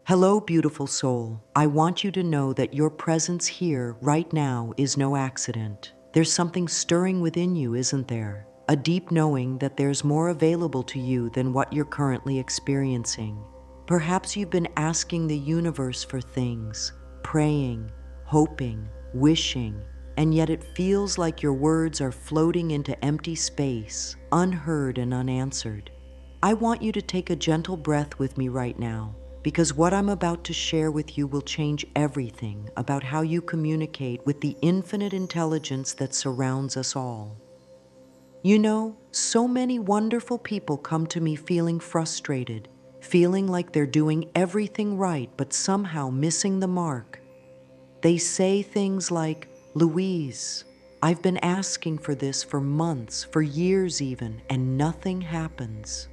Hello, beautiful soul. I want you to know that your presence here, right now, is no accident. There's something stirring within you, isn't there? A deep knowing that there's more available to you than what you're currently experiencing. Perhaps you've been asking the universe for things, praying, hoping, wishing, and yet it feels like your words are floating into empty space, unheard and unanswered. I want you to take a gentle breath with me right now, because what I'm about to share with you will change everything about how you communicate with the infinite intelligence that surrounds us all. You know, so many wonderful people come to me feeling frustrated, feeling like they're doing everything right but somehow missing the mark. They say things like, "Louise, I've been asking for this for months, for years even, and nothing happens."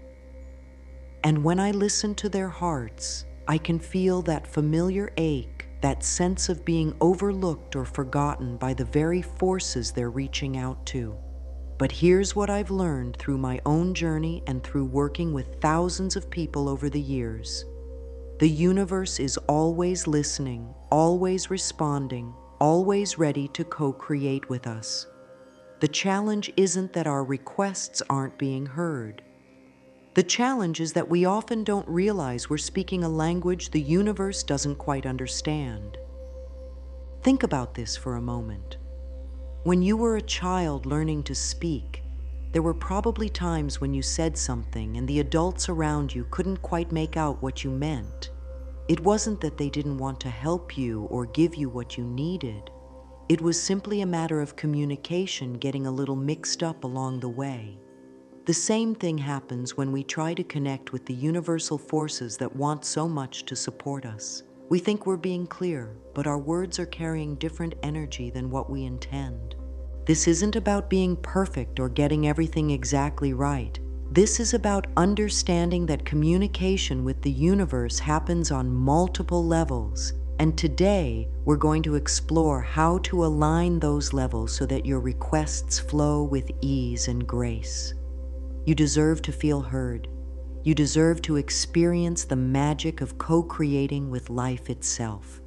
And when I listen to their hearts, I can feel that familiar ache, that sense of being overlooked or forgotten by the very forces they're reaching out to. But here's what I've learned through my own journey and through working with thousands of people over the years. The universe is always listening, always responding, always ready to co-create with us. The challenge isn't that our requests aren't being heard. The challenge is that we often don't realize we're speaking a language the universe doesn't quite understand. Think about this for a moment. When you were a child learning to speak, there were probably times when you said something and the adults around you couldn't quite make out what you meant. It wasn't that they didn't want to help you or give you what you needed. It was simply a matter of communication getting a little mixed up along the way. The same thing happens when we try to connect with the universal forces that want so much to support us. We think we're being clear, but our words are carrying different energy than what we intend. This isn't about being perfect or getting everything exactly right. This is about understanding that communication with the universe happens on multiple levels. And today, we're going to explore how to align those levels so that your requests flow with ease and grace. You deserve to feel heard. You deserve to experience the magic of co-creating with life itself.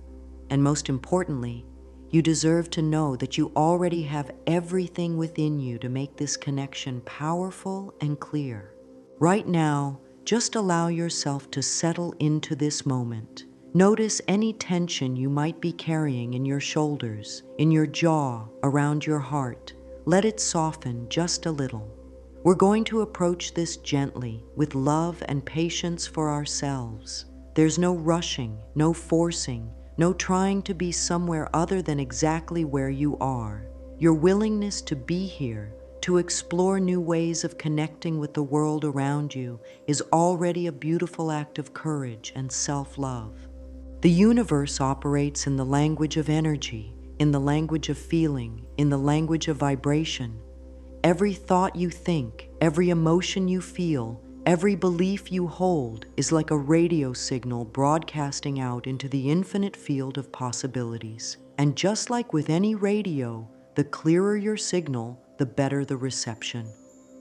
And most importantly, you deserve to know that you already have everything within you to make this connection powerful and clear. Right now, just allow yourself to settle into this moment. Notice any tension you might be carrying in your shoulders, in your jaw, around your heart. Let it soften just a little. We're going to approach this gently, with love and patience for ourselves. There's no rushing, no forcing, no trying to be somewhere other than exactly where you are. Your willingness to be here, to explore new ways of connecting with the world around you, is already a beautiful act of courage and self-love. The universe operates in the language of energy, in the language of feeling, in the language of vibration. Every thought you think, every emotion you feel, every belief you hold is like a radio signal broadcasting out into the infinite field of possibilities. And just like with any radio, the clearer your signal, the better the reception.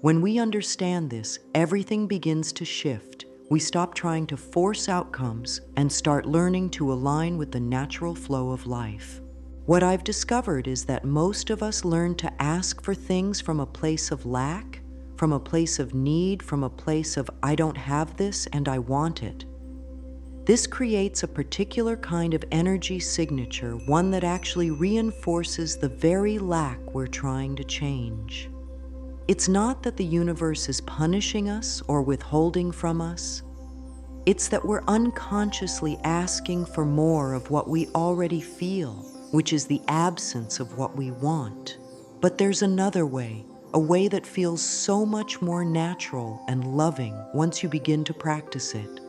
When we understand this, everything begins to shift. We stop trying to force outcomes and start learning to align with the natural flow of life. What I've discovered is that most of us learn to ask for things from a place of lack, from a place of need, from a place of "I don't have this and I want it." This creates a particular kind of energy signature, one that actually reinforces the very lack we're trying to change. It's not that the universe is punishing us or withholding from us. It's that we're unconsciously asking for more of what we already feel, which is the absence of what we want. But there's another way, a way that feels so much more natural and loving once you begin to practice it.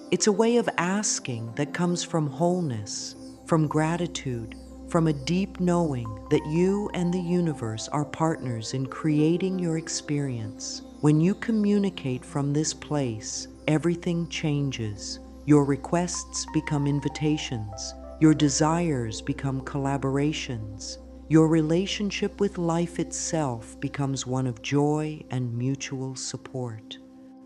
It's a way of asking that comes from wholeness, from gratitude, from a deep knowing that you and the universe are partners in creating your experience. When you communicate from this place, everything changes. Your requests become invitations. Your desires become collaborations. Your relationship with life itself becomes one of joy and mutual support.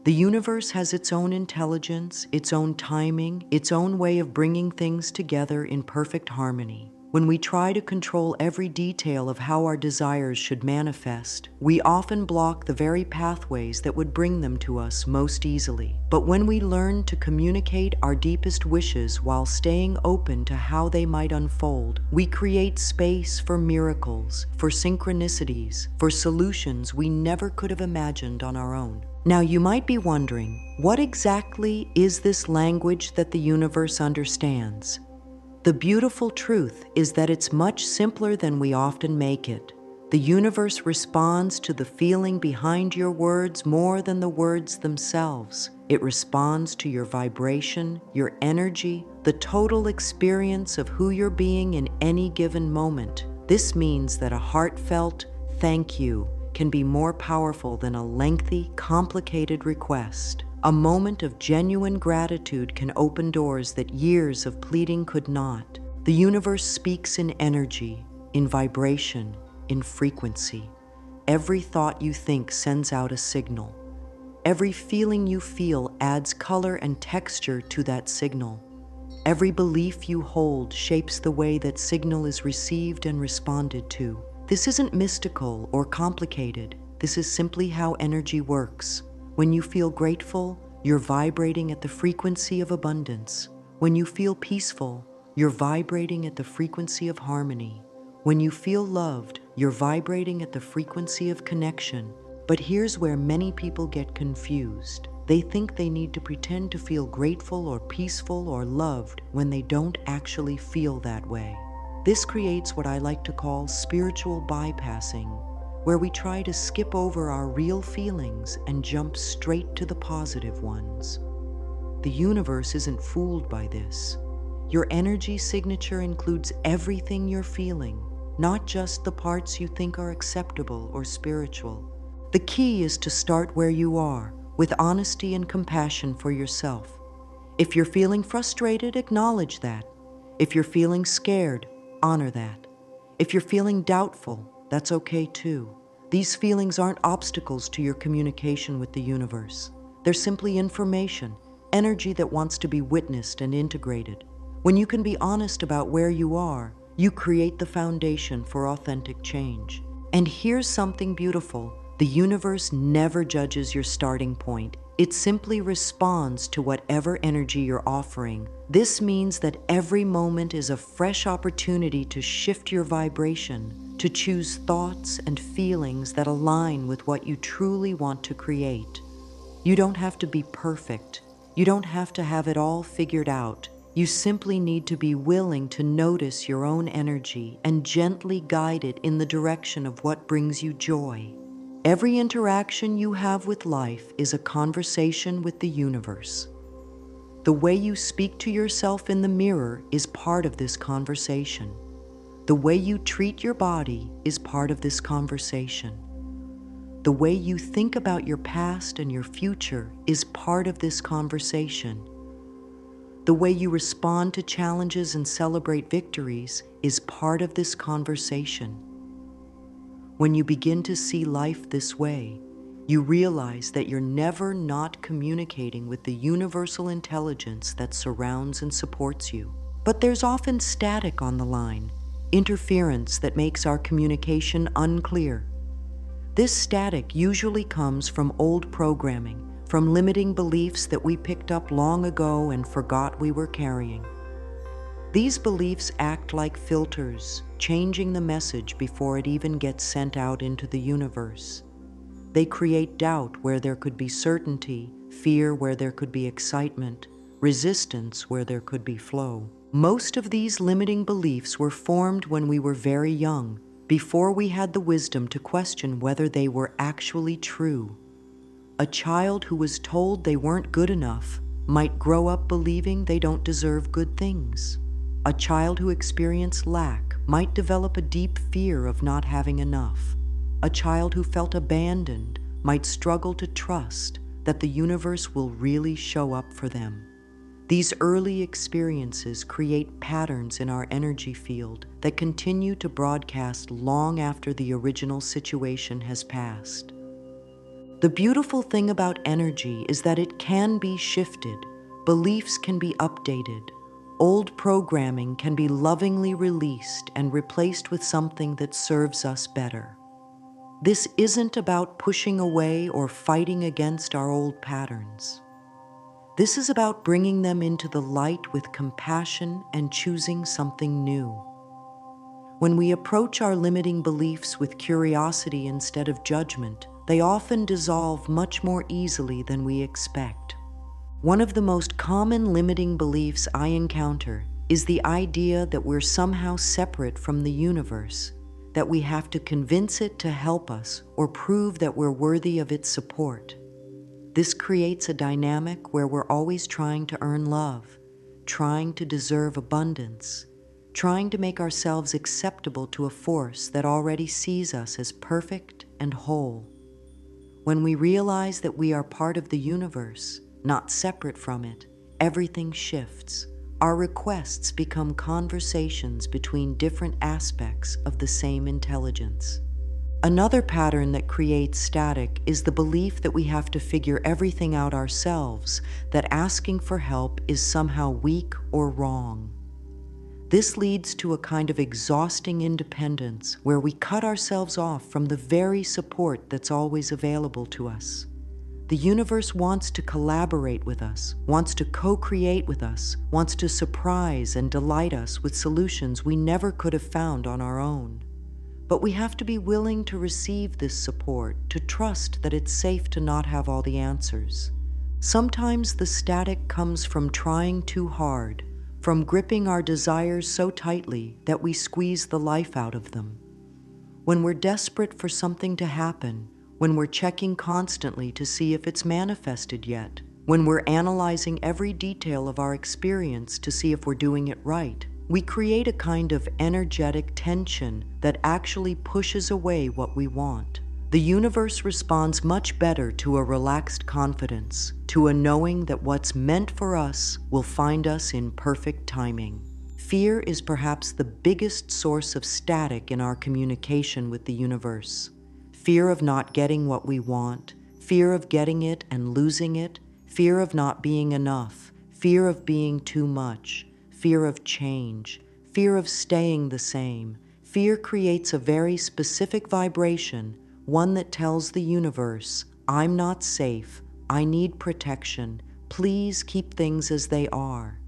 The universe has its own intelligence, its own timing, its own way of bringing things together in perfect harmony. When we try to control every detail of how our desires should manifest, we often block the very pathways that would bring them to us most easily. But when we learn to communicate our deepest wishes while staying open to how they might unfold, we create space for miracles, for synchronicities, for solutions we never could have imagined on our own. Now, you might be wondering, what exactly is this language that the universe understands? The beautiful truth is that it's much simpler than we often make it. The universe responds to the feeling behind your words more than the words themselves. It responds to your vibration, your energy, the total experience of who you're being in any given moment. This means that a heartfelt thank you can be more powerful than a lengthy, complicated request. A moment of genuine gratitude can open doors that years of pleading could not. The universe speaks in energy, in vibration, in frequency. Every thought you think sends out a signal. Every feeling you feel adds color and texture to that signal. Every belief you hold shapes the way that signal is received and responded to. This isn't mystical or complicated. This is simply how energy works. When you feel grateful, you're vibrating at the frequency of abundance. When you feel peaceful, you're vibrating at the frequency of harmony. When you feel loved, you're vibrating at the frequency of connection. But here's where many people get confused. They think they need to pretend to feel grateful or peaceful or loved when they don't actually feel that way. This creates what I like to call spiritual bypassing, where we try to skip over our real feelings and jump straight to the positive ones. The universe isn't fooled by this. Your energy signature includes everything you're feeling, not just the parts you think are acceptable or spiritual. The key is to start where you are, with honesty and compassion for yourself. If you're feeling frustrated, acknowledge that. If you're feeling scared, honor that. If you're feeling doubtful, that's okay too. These feelings aren't obstacles to your communication with the universe. They're simply information, energy that wants to be witnessed and integrated. When you can be honest about where you are, you create the foundation for authentic change. And here's something beautiful. The universe never judges your starting point. It simply responds to whatever energy you're offering. This means that every moment is a fresh opportunity to shift your vibration, to choose thoughts and feelings that align with what you truly want to create. You don't have to be perfect. You don't have to have it all figured out. You simply need to be willing to notice your own energy and gently guide it in the direction of what brings you joy. Every interaction you have with life is a conversation with the universe. The way you speak to yourself in the mirror is part of this conversation. The way you treat your body is part of this conversation. The way you think about your past and your future is part of this conversation. The way you respond to challenges and celebrate victories is part of this conversation. When you begin to see life this way, you realize that you're never not communicating with the universal intelligence that surrounds and supports you. But there's often static on the line, interference that makes our communication unclear. This static usually comes from old programming, from limiting beliefs that we picked up long ago and forgot we were carrying. These beliefs act like filters, changing the message before it even gets sent out into the universe. They create doubt where there could be certainty, fear where there could be excitement, resistance where there could be flow. Most of these limiting beliefs were formed when we were very young, before we had the wisdom to question whether they were actually true. A child who was told they weren't good enough might grow up believing they don't deserve good things. A child who experienced lack might develop a deep fear of not having enough. A child who felt abandoned might struggle to trust that the universe will really show up for them. These early experiences create patterns in our energy field that continue to broadcast long after the original situation has passed. The beautiful thing about energy is that it can be shifted, beliefs can be updated, old programming can be lovingly released and replaced with something that serves us better. This isn't about pushing away or fighting against our old patterns. This is about bringing them into the light with compassion and choosing something new. When we approach our limiting beliefs with curiosity instead of judgment, they often dissolve much more easily than we expect. One of the most common limiting beliefs I encounter is the idea that we're somehow separate from the universe, that we have to convince it to help us or prove that we're worthy of its support. This creates a dynamic where we're always trying to earn love, trying to deserve abundance, trying to make ourselves acceptable to a force that already sees us as perfect and whole. When we realize that we are part of the universe, not separate from it, everything shifts. Our requests become conversations between different aspects of the same intelligence. Another pattern that creates static is the belief that we have to figure everything out ourselves, that asking for help is somehow weak or wrong. This leads to a kind of exhausting independence where we cut ourselves off from the very support that's always available to us. The universe wants to collaborate with us, wants to co-create with us, wants to surprise and delight us with solutions we never could have found on our own. But we have to be willing to receive this support, to trust that it's safe to not have all the answers. Sometimes the static comes from trying too hard, from gripping our desires so tightly that we squeeze the life out of them. When we're desperate for something to happen, when we're checking constantly to see if it's manifested yet, when we're analyzing every detail of our experience to see if we're doing it right, we create a kind of energetic tension that actually pushes away what we want. The universe responds much better to a relaxed confidence, to a knowing that what's meant for us will find us in perfect timing. Fear is perhaps the biggest source of static in our communication with the universe. Fear of not getting what we want, fear of getting it and losing it, fear of not being enough, fear of being too much, fear of change, fear of staying the same. Fear creates a very specific vibration, one that tells the universe, I'm not safe, I need protection, please keep things as they are.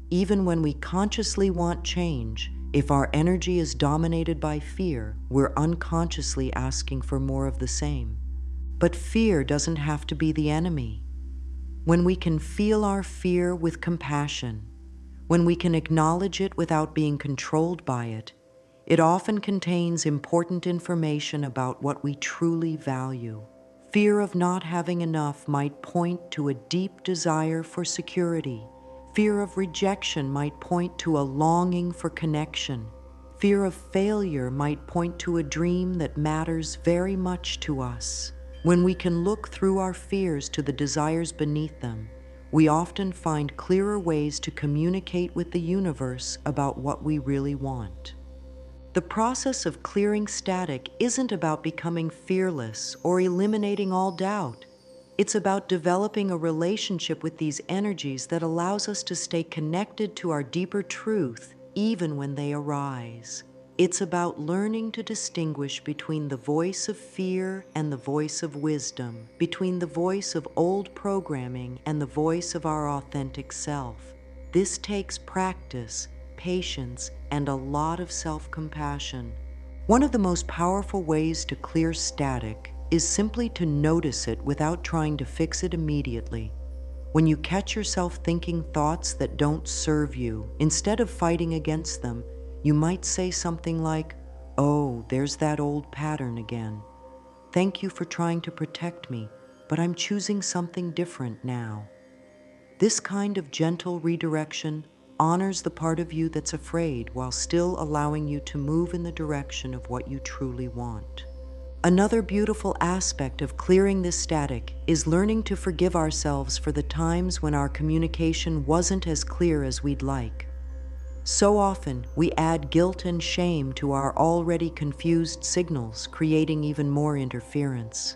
Even when we consciously want change, if our energy is dominated by fear, we're unconsciously asking for more of the same. But fear doesn't have to be the enemy. When we can feel our fear with compassion, when we can acknowledge it without being controlled by it, it often contains important information about what we truly value. Fear of not having enough might point to a deep desire for security. Fear of rejection might point to a longing for connection. Fear of failure might point to a dream that matters very much to us. When we can look through our fears to the desires beneath them, we often find clearer ways to communicate with the universe about what we really want. The process of clearing static isn't about becoming fearless or eliminating all doubt. It's about developing a relationship with these energies that allows us to stay connected to our deeper truth even when they arise. It's about learning to distinguish between the voice of fear and the voice of wisdom, between the voice of old programming and the voice of our authentic self. This takes practice, patience, and a lot of self-compassion. One of the most powerful ways to clear static is simply to notice it without trying to fix it immediately. When you catch yourself thinking thoughts that don't serve you, instead of fighting against them, you might say something like, "Oh, there's that old pattern again. Thank you for trying to protect me, but I'm choosing something different now." This kind of gentle redirection honors the part of you that's afraid while still allowing you to move in the direction of what you truly want. Another beautiful aspect of clearing this static is learning to forgive ourselves for the times when our communication wasn't as clear as we'd like. So often, we add guilt and shame to our already confused signals, creating even more interference.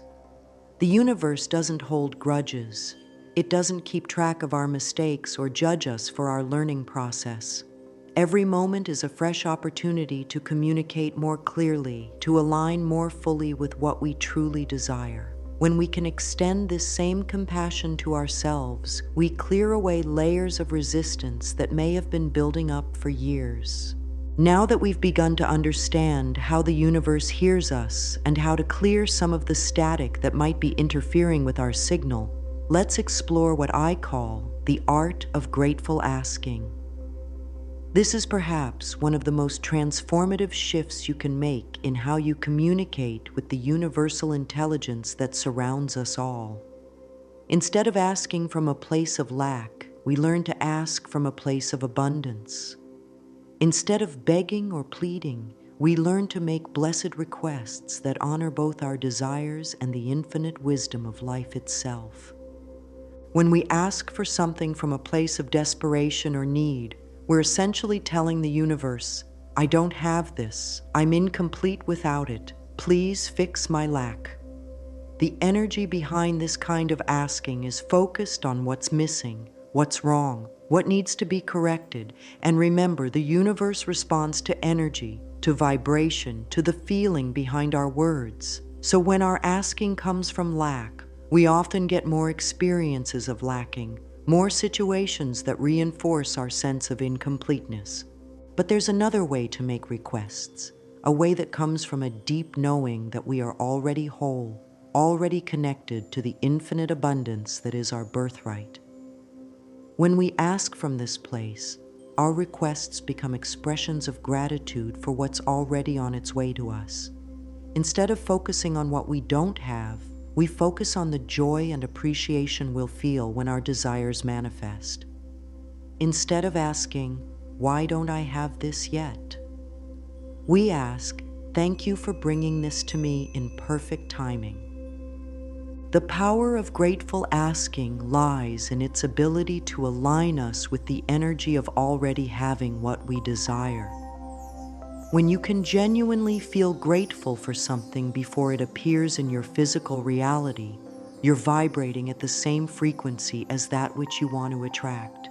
The universe doesn't hold grudges. It doesn't keep track of our mistakes or judge us for our learning process. Every moment is a fresh opportunity to communicate more clearly, to align more fully with what we truly desire. When we can extend this same compassion to ourselves, we clear away layers of resistance that may have been building up for years. Now that we've begun to understand how the universe hears us and how to clear some of the static that might be interfering with our signal, let's explore what I call the art of grateful asking. This is perhaps one of the most transformative shifts you can make in how you communicate with the universal intelligence that surrounds us all. Instead of asking from a place of lack, we learn to ask from a place of abundance. Instead of begging or pleading, we learn to make blessed requests that honor both our desires and the infinite wisdom of life itself. When we ask for something from a place of desperation or need, we're essentially telling the universe, "I don't have this. I'm incomplete without it. Please fix my lack." The energy behind this kind of asking is focused on what's missing, what's wrong, what needs to be corrected. And remember, the universe responds to energy, to vibration, to the feeling behind our words. So when our asking comes from lack, we often get more experiences of lacking, more situations that reinforce our sense of incompleteness. But there's another way to make requests, a way that comes from a deep knowing that we are already whole, already connected to the infinite abundance that is our birthright. When we ask from this place, our requests become expressions of gratitude for what's already on its way to us. Instead of focusing on what we don't have, we focus on the joy and appreciation we'll feel when our desires manifest. Instead of asking, "Why don't I have this yet?" we ask, "Thank you for bringing this to me in perfect timing." The power of grateful asking lies in its ability to align us with the energy of already having what we desire. When you can genuinely feel grateful for something before it appears in your physical reality, you're vibrating at the same frequency as that which you want to attract.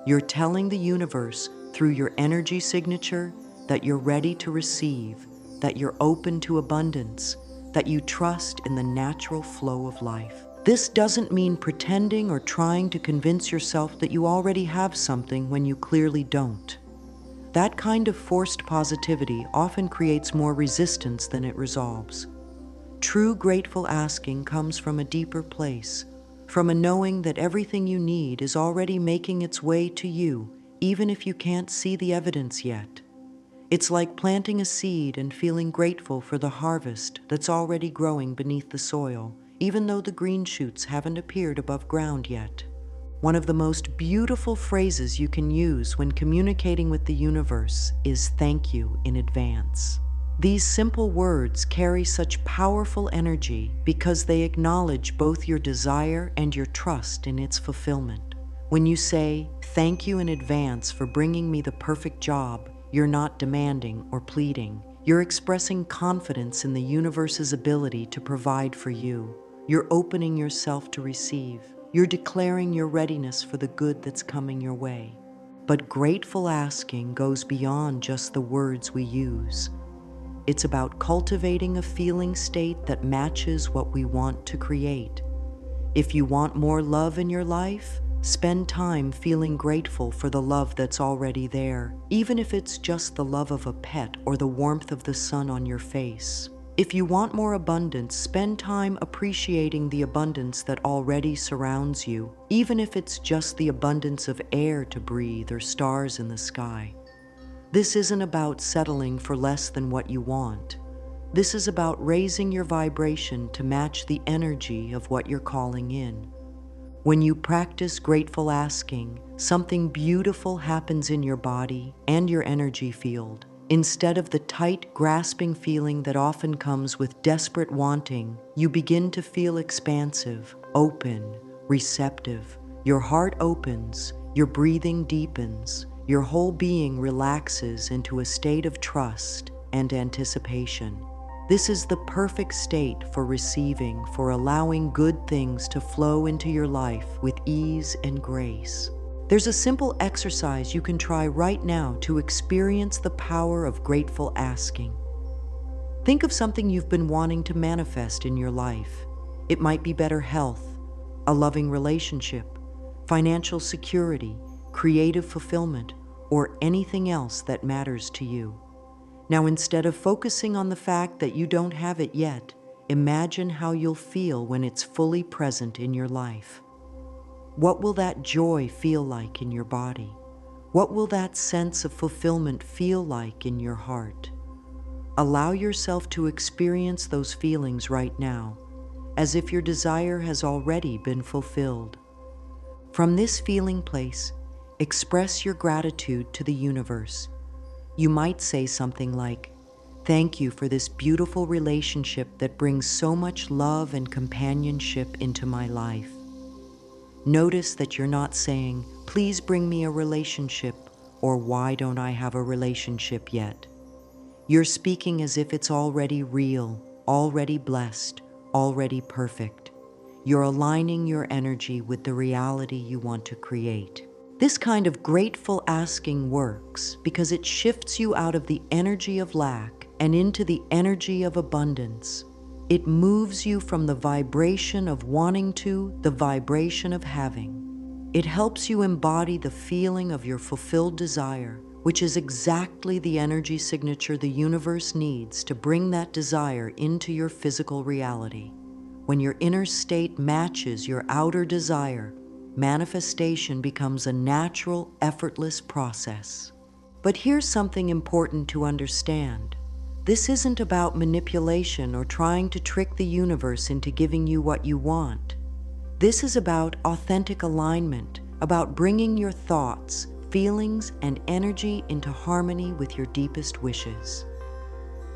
You're telling the universe through your energy signature that you're ready to receive, that you're open to abundance, that you trust in the natural flow of life. This doesn't mean pretending or trying to convince yourself that you already have something when you clearly don't. That kind of forced positivity often creates more resistance than it resolves. True grateful asking comes from a deeper place, from a knowing that everything you need is already making its way to you, even if you can't see the evidence yet. It's like planting a seed and feeling grateful for the harvest that's already growing beneath the soil, even though the green shoots haven't appeared above ground yet. One of the most beautiful phrases you can use when communicating with the universe is "thank you in advance." These simple words carry such powerful energy because they acknowledge both your desire and your trust in its fulfillment. When you say, "Thank you in advance for bringing me the perfect job," you're not demanding or pleading. You're expressing confidence in the universe's ability to provide for you. You're opening yourself to receive. You're declaring your readiness for the good that's coming your way. But grateful asking goes beyond just the words we use. It's about cultivating a feeling state that matches what we want to create. If you want more love in your life, spend time feeling grateful for the love that's already there, even if it's just the love of a pet or the warmth of the sun on your face. If you want more abundance, spend time appreciating the abundance that already surrounds you, even if it's just the abundance of air to breathe or stars in the sky. This isn't about settling for less than what you want. This is about raising your vibration to match the energy of what you're calling in. When you practice grateful asking, something beautiful happens in your body and your energy field. Instead of the tight, grasping feeling that often comes with desperate wanting, you begin to feel expansive, open, receptive. Your heart opens, your breathing deepens, your whole being relaxes into a state of trust and anticipation. This is the perfect state for receiving, for allowing good things to flow into your life with ease and grace. There's a simple exercise you can try right now to experience the power of grateful asking. Think of something you've been wanting to manifest in your life. It might be better health, a loving relationship, financial security, creative fulfillment, or anything else that matters to you. Now, instead of focusing on the fact that you don't have it yet, imagine how you'll feel when it's fully present in your life. What will that joy feel like in your body? What will that sense of fulfillment feel like in your heart? Allow yourself to experience those feelings right now, as if your desire has already been fulfilled. From this feeling place, express your gratitude to the universe. You might say something like, "Thank you for this beautiful relationship that brings so much love and companionship into my life." Notice that you're not saying, "Please bring me a relationship," or "Why don't I have a relationship yet?" You're speaking as if it's already real, already blessed, already perfect. You're aligning your energy with the reality you want to create. This kind of grateful asking works because it shifts you out of the energy of lack and into the energy of abundance. It moves you from the vibration of wanting to the vibration of having. It helps you embody the feeling of your fulfilled desire, which is exactly the energy signature the universe needs to bring that desire into your physical reality. When your inner state matches your outer desire, manifestation becomes a natural, effortless process. But here's something important to understand. This isn't about manipulation or trying to trick the universe into giving you what you want. This is about authentic alignment, about bringing your thoughts, feelings, and energy into harmony with your deepest wishes.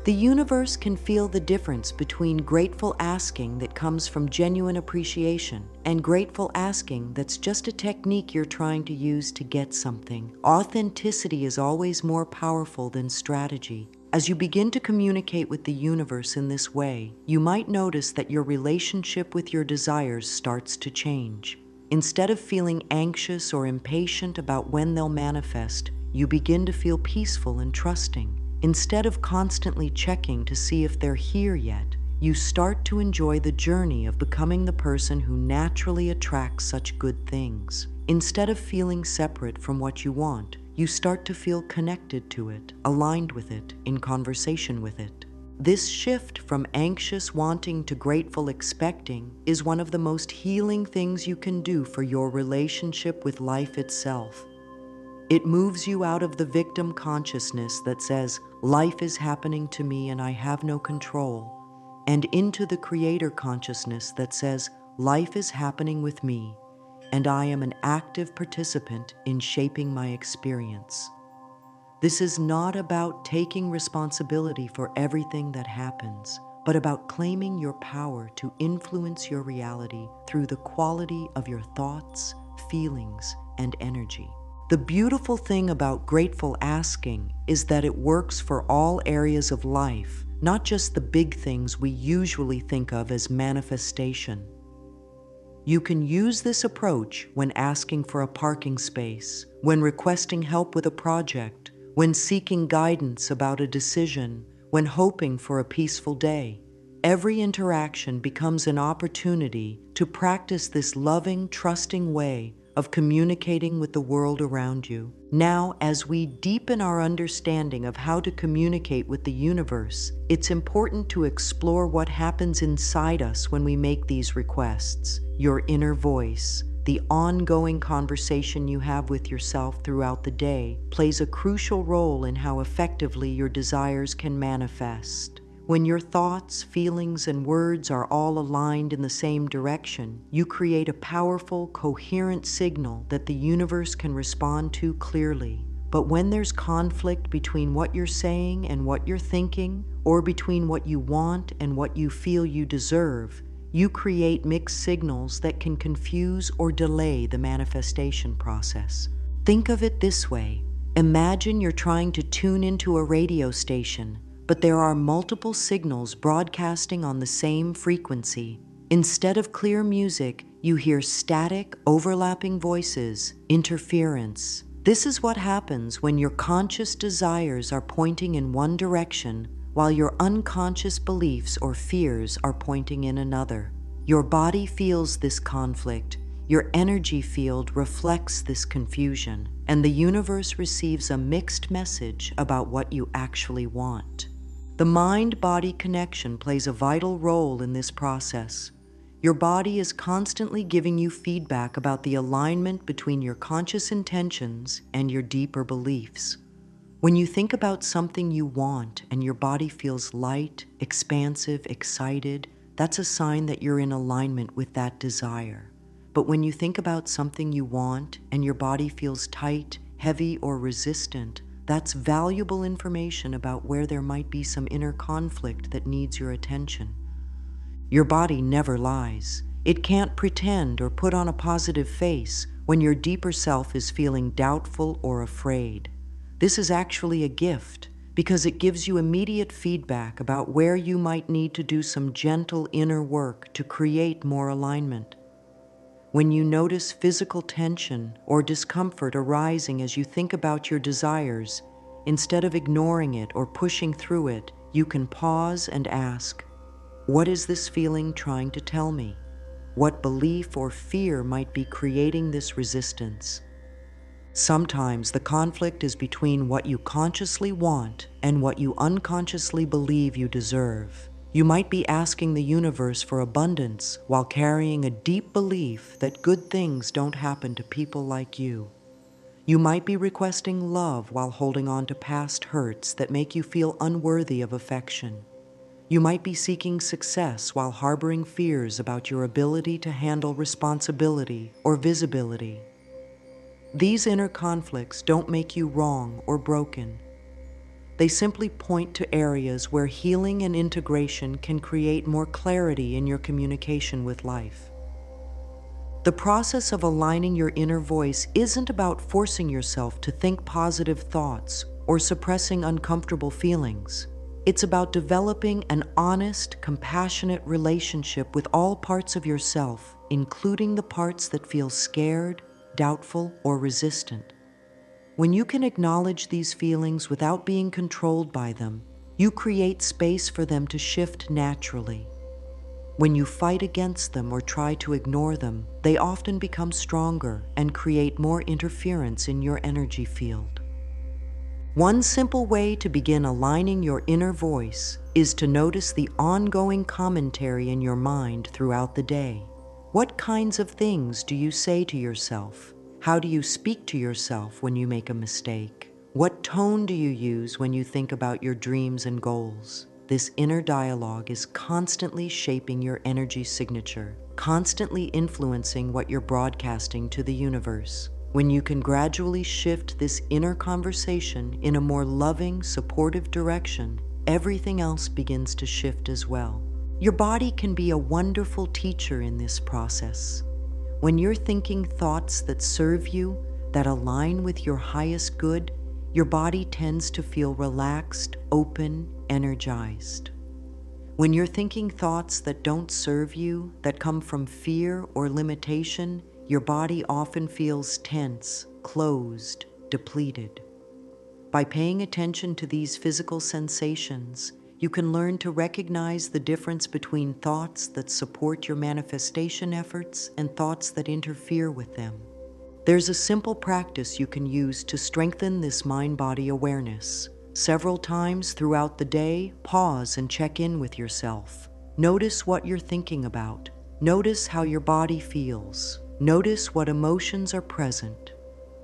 The universe can feel the difference between grateful asking that comes from genuine appreciation and grateful asking that's just a technique you're trying to use to get something. Authenticity is always more powerful than strategy. As you begin to communicate with the universe in this way, you might notice that your relationship with your desires starts to change. Instead of feeling anxious or impatient about when they'll manifest, you begin to feel peaceful and trusting. Instead of constantly checking to see if they're here yet, you start to enjoy the journey of becoming the person who naturally attracts such good things. Instead of feeling separate from what you want, you start to feel connected to it, aligned with it, in conversation with it. This shift from anxious wanting to grateful expecting is one of the most healing things you can do for your relationship with life itself. It moves you out of the victim consciousness that says, "Life is happening to me and I have no control," and into the creator consciousness that says, "Life is happening with me, and I am an active participant in shaping my experience." This is not about taking responsibility for everything that happens, but about claiming your power to influence your reality through the quality of your thoughts, feelings, and energy. The beautiful thing about grateful asking is that it works for all areas of life, not just the big things we usually think of as manifestation. You can use this approach when asking for a parking space, when requesting help with a project, when seeking guidance about a decision, when hoping for a peaceful day. Every interaction becomes an opportunity to practice this loving, trusting way of communicating with the world around you. Now, as we deepen our understanding of how to communicate with the universe, it's important to explore what happens inside us when we make these requests. Your inner voice, the ongoing conversation you have with yourself throughout the day, plays a crucial role in how effectively your desires can manifest. When your thoughts, feelings, and words are all aligned in the same direction, you create a powerful, coherent signal that the universe can respond to clearly. But when there's conflict between what you're saying and what you're thinking, or between what you want and what you feel you deserve, you create mixed signals that can confuse or delay the manifestation process. Think of it this way. Imagine you're trying to tune into a radio station, but there are multiple signals broadcasting on the same frequency. Instead of clear music, you hear static, overlapping voices, interference. This is what happens when your conscious desires are pointing in one direction, while your unconscious beliefs or fears are pointing in another. Your body feels this conflict, your energy field reflects this confusion, and the universe receives a mixed message about what you actually want. The mind-body connection plays a vital role in this process. Your body is constantly giving you feedback about the alignment between your conscious intentions and your deeper beliefs. When you think about something you want and your body feels light, expansive, excited, that's a sign that you're in alignment with that desire. But when you think about something you want and your body feels tight, heavy, or resistant, that's valuable information about where there might be some inner conflict that needs your attention. Your body never lies. It can't pretend or put on a positive face when your deeper self is feeling doubtful or afraid. This is actually a gift because it gives you immediate feedback about where you might need to do some gentle inner work to create more alignment. When you notice physical tension or discomfort arising as you think about your desires, instead of ignoring it or pushing through it, you can pause and ask, what is this feeling trying to tell me? What belief or fear might be creating this resistance? Sometimes the conflict is between what you consciously want and what you unconsciously believe you deserve. You might be asking the universe for abundance while carrying a deep belief that good things don't happen to people like you. You might be requesting love while holding on to past hurts that make you feel unworthy of affection. You might be seeking success while harboring fears about your ability to handle responsibility or visibility. These inner conflicts don't make you wrong or broken. They simply point to areas where healing and integration can create more clarity in your communication with life. The process of aligning your inner voice isn't about forcing yourself to think positive thoughts or suppressing uncomfortable feelings. It's about developing an honest, compassionate relationship with all parts of yourself, including the parts that feel scared, doubtful, or resistant. When you can acknowledge these feelings without being controlled by them, you create space for them to shift naturally. When you fight against them or try to ignore them, they often become stronger and create more interference in your energy field. One simple way to begin aligning your inner voice is to notice the ongoing commentary in your mind throughout the day. What kinds of things do you say to yourself? How do you speak to yourself when you make a mistake? What tone do you use when you think about your dreams and goals? This inner dialogue is constantly shaping your energy signature, constantly influencing what you're broadcasting to the universe. When you can gradually shift this inner conversation in a more loving, supportive direction, everything else begins to shift as well. Your body can be a wonderful teacher in this process. When you're thinking thoughts that serve you, that align with your highest good, your body tends to feel relaxed, open, energized. When you're thinking thoughts that don't serve you, that come from fear or limitation, your body often feels tense, closed, depleted. By paying attention to these physical sensations, you can learn to recognize the difference between thoughts that support your manifestation efforts and thoughts that interfere with them. There's a simple practice you can use to strengthen this mind-body awareness. Several times throughout the day, pause and check in with yourself. Notice what you're thinking about. Notice how your body feels. Notice what emotions are present.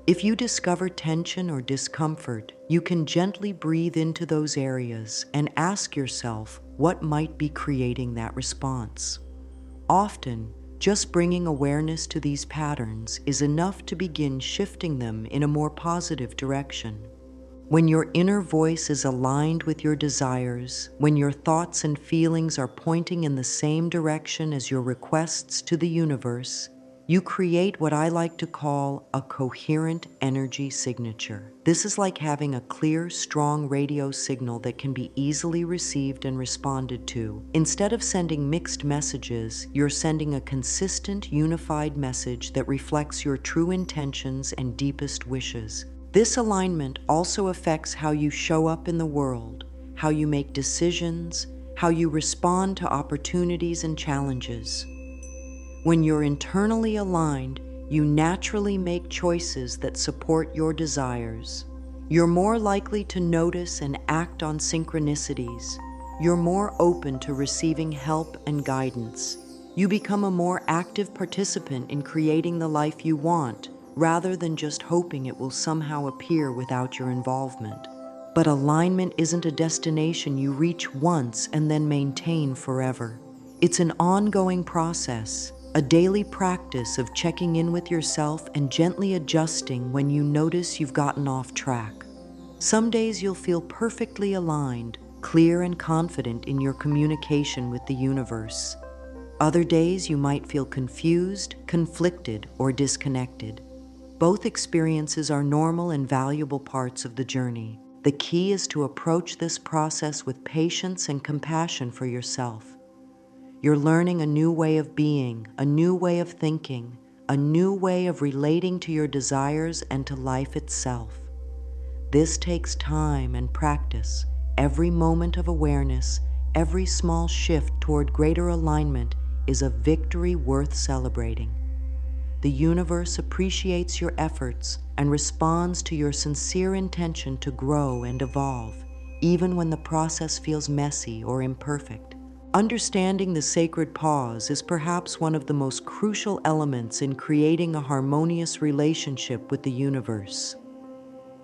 If you discover tension or discomfort, you can gently breathe into those areas and ask yourself what might be creating that response. Often, just bringing awareness to these patterns is enough to begin shifting them in a more positive direction. When your inner voice is aligned with your desires, when your thoughts and feelings are pointing in the same direction as your requests to the universe, You create what I like to call a coherent energy signature. This is like having a clear, strong radio signal that can be easily received and responded to. Instead of sending mixed messages, you're sending a consistent, unified message that reflects your true intentions and deepest wishes. This alignment also affects how you show up in the world, how you make decisions, how you respond to opportunities and challenges. When you're internally aligned, you naturally make choices that support your desires. You're more likely to notice and act on synchronicities. You're more open to receiving help and guidance. You become a more active participant in creating the life you want, rather than just hoping it will somehow appear without your involvement. But alignment isn't a destination you reach once and then maintain forever. It's an ongoing process, a daily practice of checking in with yourself and gently adjusting when you notice you've gotten off track. Some days you'll feel perfectly aligned, clear and confident in your communication with the universe. Other days you might feel confused, conflicted, or disconnected. Both experiences are normal and valuable parts of the journey. The key is to approach this process with patience and compassion for yourself. You're learning a new way of being, a new way of thinking, a new way of relating to your desires and to life itself. This takes time and practice. Every moment of awareness, every small shift toward greater alignment is a victory worth celebrating. The universe appreciates your efforts and responds to your sincere intention to grow and evolve, even when the process feels messy or imperfect. Understanding the sacred pause is perhaps one of the most crucial elements in creating a harmonious relationship with the universe.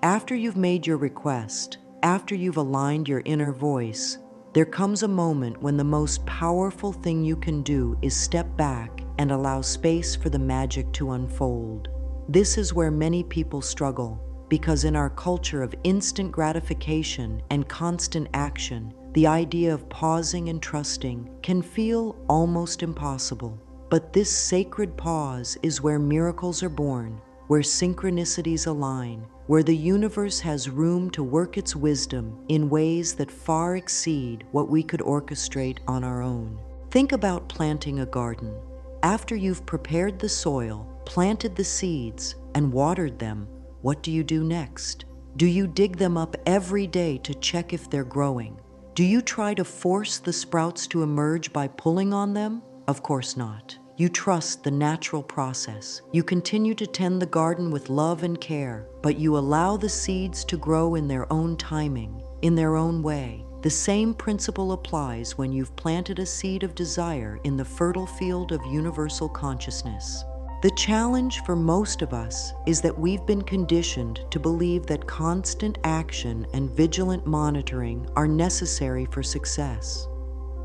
After you've made your request, after you've aligned your inner voice, there comes a moment when the most powerful thing you can do is step back and allow space for the magic to unfold. This is where many people struggle, because in our culture of instant gratification and constant action, the idea of pausing and trusting can feel almost impossible. But this sacred pause is where miracles are born, where synchronicities align, where the universe has room to work its wisdom in ways that far exceed what we could orchestrate on our own. Think about planting a garden. After you've prepared the soil, planted the seeds, and watered them, what do you do next? Do you dig them up every day to check if they're growing? Do you try to force the sprouts to emerge by pulling on them? Of course not. You trust the natural process. You continue to tend the garden with love and care, but you allow the seeds to grow in their own timing, in their own way. The same principle applies when you've planted a seed of desire in the fertile field of universal consciousness. The challenge for most of us is that we've been conditioned to believe that constant action and vigilant monitoring are necessary for success.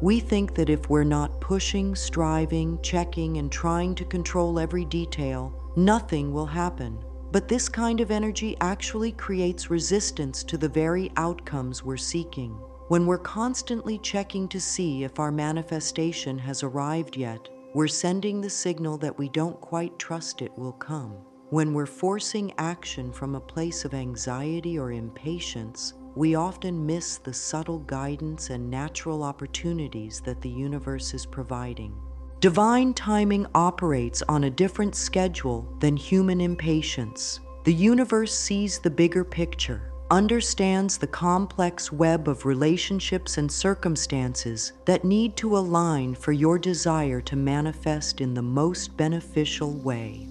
We think that if we're not pushing, striving, checking, and trying to control every detail, nothing will happen. But this kind of energy actually creates resistance to the very outcomes we're seeking. When we're constantly checking to see if our manifestation has arrived yet, we're sending the signal that we don't quite trust it will come. When we're forcing action from a place of anxiety or impatience, we often miss the subtle guidance and natural opportunities that the universe is providing. Divine timing operates on a different schedule than human impatience. The universe sees the bigger picture, understands the complex web of relationships and circumstances that need to align for your desire to manifest in the most beneficial way.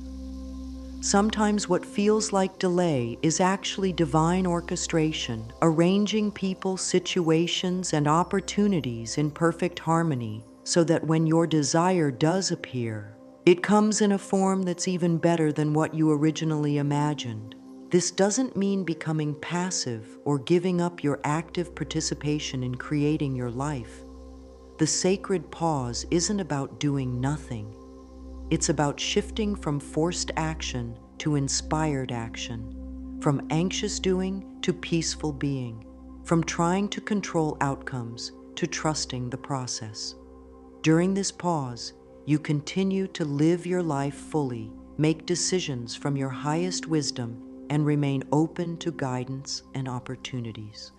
Sometimes what feels like delay is actually divine orchestration, arranging people, situations, and opportunities in perfect harmony so that when your desire does appear, it comes in a form that's even better than what you originally imagined. This doesn't mean becoming passive or giving up your active participation in creating your life. The sacred pause isn't about doing nothing. It's about shifting from forced action to inspired action, from anxious doing to peaceful being, from trying to control outcomes to trusting the process. During this pause, you continue to live your life fully, make decisions from your highest wisdom, and remain open to guidance and opportunities.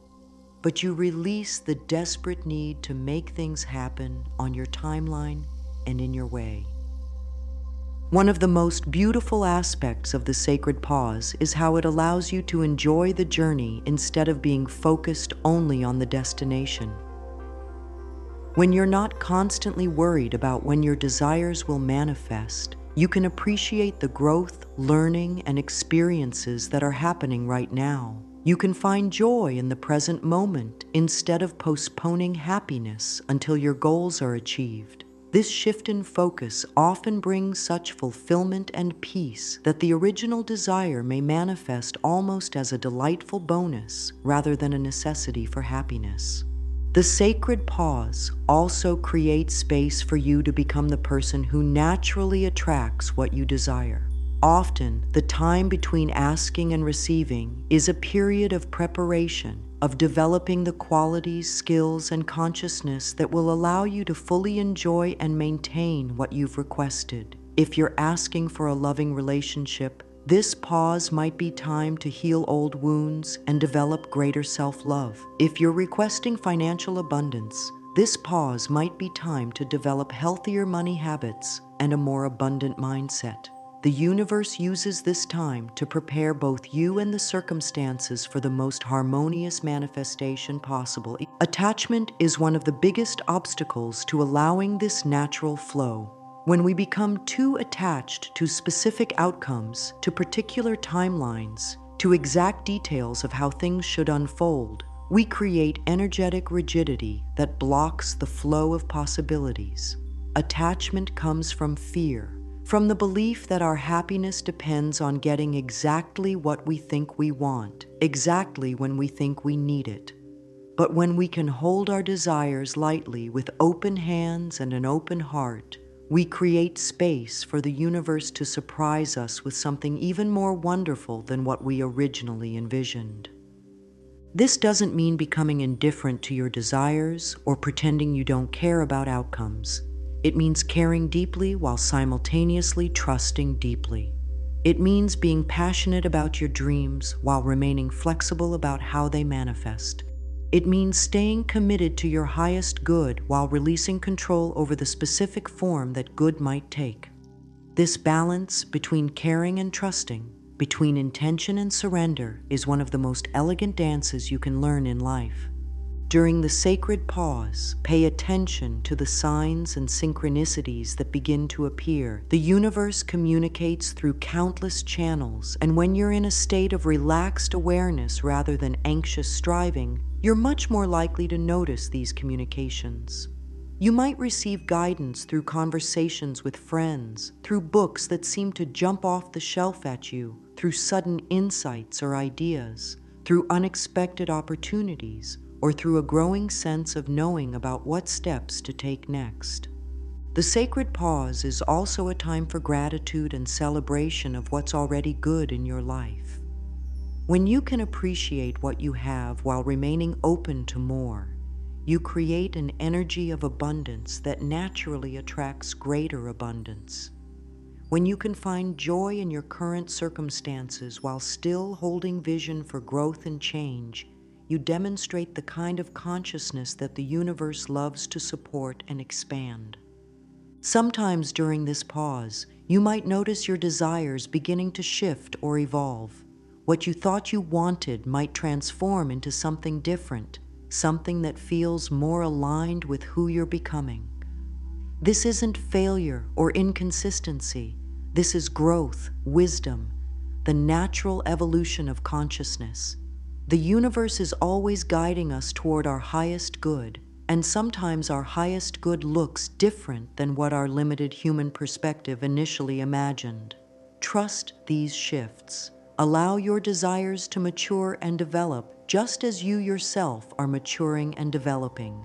But you release the desperate need to make things happen on your timeline and in your way. One of the most beautiful aspects of the sacred pause is how it allows you to enjoy the journey instead of being focused only on the destination. When you're not constantly worried about when your desires will manifest, you can appreciate the growth, learning, and experiences that are happening right now. You can find joy in the present moment instead of postponing happiness until your goals are achieved. This shift in focus often brings such fulfillment and peace that the original desire may manifest almost as a delightful bonus rather than a necessity for happiness. The sacred pause also creates space for you to become the person who naturally attracts what you desire. Often, the time between asking and receiving is a period of preparation, of developing the qualities, skills, and consciousness that will allow you to fully enjoy and maintain what you've requested. If you're asking for a loving relationship, this pause might be time to heal old wounds and develop greater self-love. If you're requesting financial abundance, this pause might be time to develop healthier money habits and a more abundant mindset. The universe uses this time to prepare both you and the circumstances for the most harmonious manifestation possible. Attachment is one of the biggest obstacles to allowing this natural flow. When we become too attached to specific outcomes, to particular timelines, to exact details of how things should unfold, we create energetic rigidity that blocks the flow of possibilities. Attachment comes from fear, from the belief that our happiness depends on getting exactly what we think we want, exactly when we think we need it. But when we can hold our desires lightly with open hands and an open heart, we create space for the universe to surprise us with something even more wonderful than what we originally envisioned. This doesn't mean becoming indifferent to your desires or pretending you don't care about outcomes. It means caring deeply while simultaneously trusting deeply. It means being passionate about your dreams while remaining flexible about how they manifest. It means staying committed to your highest good while releasing control over the specific form that good might take. This balance between caring and trusting, between intention and surrender, is one of the most elegant dances you can learn in life. During the sacred pause, pay attention to the signs and synchronicities that begin to appear. The universe communicates through countless channels, and when you're in a state of relaxed awareness rather than anxious striving, you're much more likely to notice these communications. You might receive guidance through conversations with friends, through books that seem to jump off the shelf at you, through sudden insights or ideas, through unexpected opportunities, or through a growing sense of knowing about what steps to take next. The sacred pause is also a time for gratitude and celebration of what's already good in your life. When you can appreciate what you have while remaining open to more, you create an energy of abundance that naturally attracts greater abundance. When you can find joy in your current circumstances while still holding vision for growth and change, you demonstrate the kind of consciousness that the universe loves to support and expand. Sometimes during this pause, you might notice your desires beginning to shift or evolve. What you thought you wanted might transform into something different, something that feels more aligned with who you're becoming. This isn't failure or inconsistency. This is growth, wisdom, the natural evolution of consciousness. The universe is always guiding us toward our highest good, and sometimes our highest good looks different than what our limited human perspective initially imagined. Trust these shifts. Allow your desires to mature and develop just as you yourself are maturing and developing.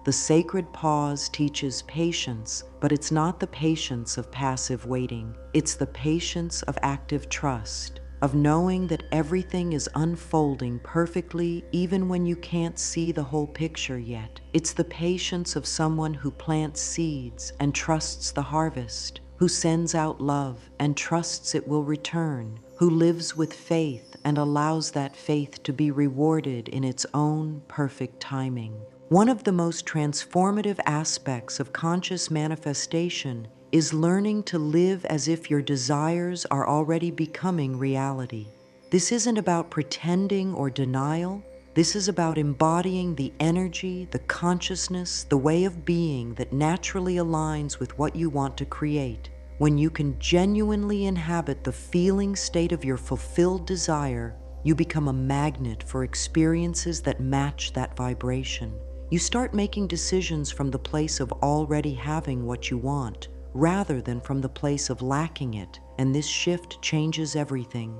The sacred pause teaches patience, but it's not the patience of passive waiting. It's the patience of active trust, of knowing that everything is unfolding perfectly even when you can't see the whole picture yet. It's the patience of someone who plants seeds and trusts the harvest, who sends out love and trusts it will return, who lives with faith and allows that faith to be rewarded in its own perfect timing. One of the most transformative aspects of conscious manifestation is learning to live as if your desires are already becoming reality. This isn't about pretending or denial. This is about embodying the energy, the consciousness, the way of being that naturally aligns with what you want to create. When you can genuinely inhabit the feeling state of your fulfilled desire, you become a magnet for experiences that match that vibration. You start making decisions from the place of already having what you want, rather than from the place of lacking it, and this shift changes everything.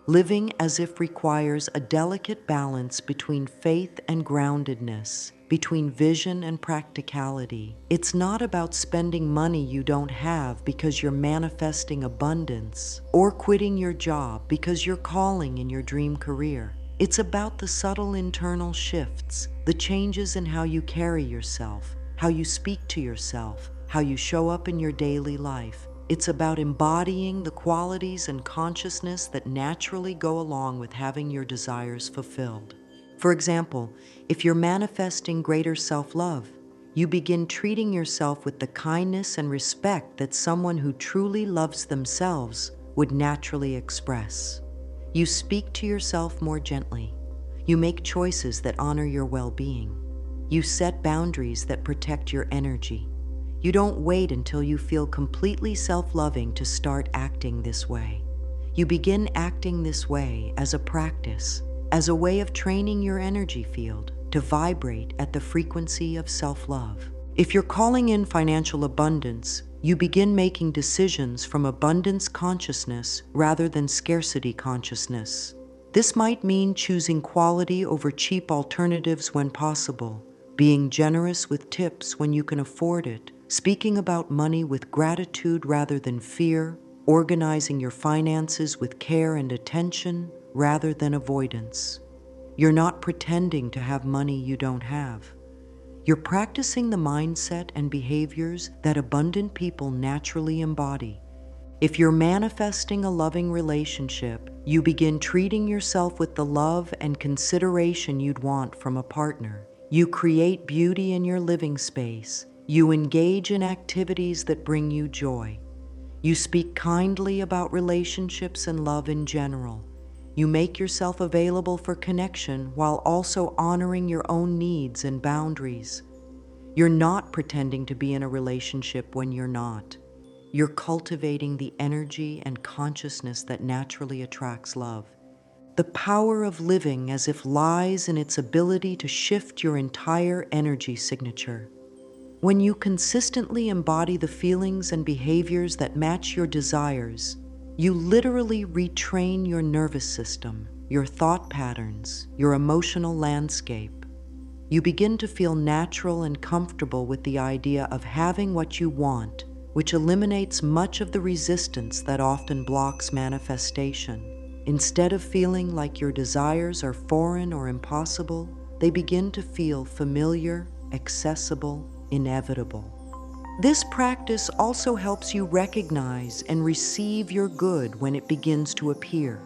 Living as if requires a delicate balance between faith and groundedness, between vision and practicality. It's not about spending money you don't have because you're manifesting abundance, or quitting your job because you're calling in your dream career. It's about the subtle internal shifts, the changes in how you carry yourself, how you speak to yourself, how you show up in your daily life. It's about embodying the qualities and consciousness that naturally go along with having your desires fulfilled. For example, if you're manifesting greater self-love, you begin treating yourself with the kindness and respect that someone who truly loves themselves would naturally express. You speak to yourself more gently. You make choices that honor your well-being. You set boundaries that protect your energy. You don't wait until you feel completely self-loving to start acting this way. You begin acting this way as a practice, as a way of training your energy field to vibrate at the frequency of self-love. If you're calling in financial abundance, you begin making decisions from abundance consciousness rather than scarcity consciousness. This might mean choosing quality over cheap alternatives when possible, being generous with tips when you can afford it, speaking about money with gratitude rather than fear, organizing your finances with care and attention rather than avoidance. You're not pretending to have money you don't have. You're practicing the mindset and behaviors that abundant people naturally embody. If you're manifesting a loving relationship, you begin treating yourself with the love and consideration you'd want from a partner. You create beauty in your living space. You engage in activities that bring you joy. You speak kindly about relationships and love in general. You make yourself available for connection while also honoring your own needs and boundaries. You're not pretending to be in a relationship when you're not. You're cultivating the energy and consciousness that naturally attracts love. The power of living as if lies in its ability to shift your entire energy signature. When you consistently embody the feelings and behaviors that match your desires, you literally retrain your nervous system, your thought patterns, your emotional landscape. You begin to feel natural and comfortable with the idea of having what you want, which eliminates much of the resistance that often blocks manifestation. Instead of feeling like your desires are foreign or impossible, they begin to feel familiar, accessible, inevitable. This practice also helps you recognize and receive your good when it begins to appear.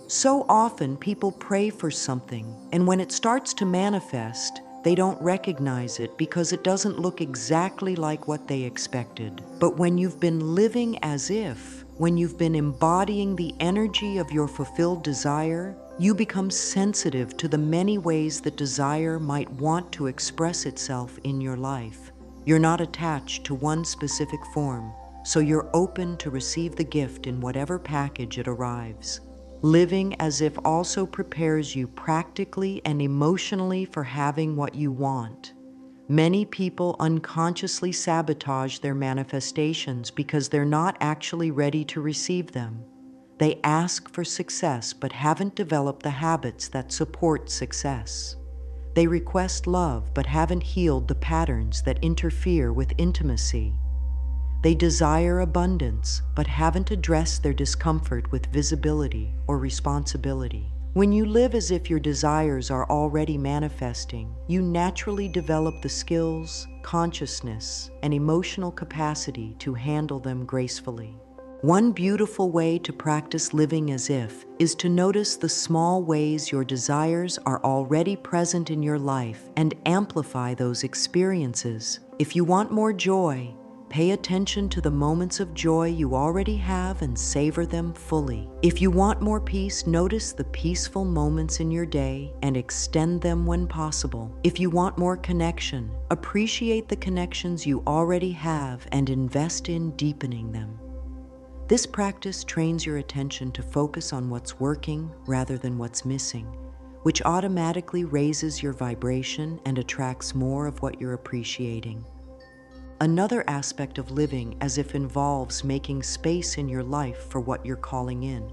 So often people pray for something, and when it starts to manifest, they don't recognize it because it doesn't look exactly like what they expected. But when you've been living as if, when you've been embodying the energy of your fulfilled desire, you become sensitive to the many ways that desire might want to express itself in your life. You're not attached to one specific form, so you're open to receive the gift in whatever package it arrives. Living as if also prepares you practically and emotionally for having what you want. Many people unconsciously sabotage their manifestations because they're not actually ready to receive them. They ask for success but haven't developed the habits that support success. They request love but haven't healed the patterns that interfere with intimacy. They desire abundance, but haven't addressed their discomfort with visibility or responsibility. When you live as if your desires are already manifesting, you naturally develop the skills, consciousness, and emotional capacity to handle them gracefully. One beautiful way to practice living as if is to notice the small ways your desires are already present in your life and amplify those experiences. If you want more joy, pay attention to the moments of joy you already have and savor them fully. If you want more peace, notice the peaceful moments in your day and extend them when possible. If you want more connection, appreciate the connections you already have and invest in deepening them. This practice trains your attention to focus on what's working rather than what's missing, which automatically raises your vibration and attracts more of what you're appreciating. Another aspect of living as if involves making space in your life for what you're calling in.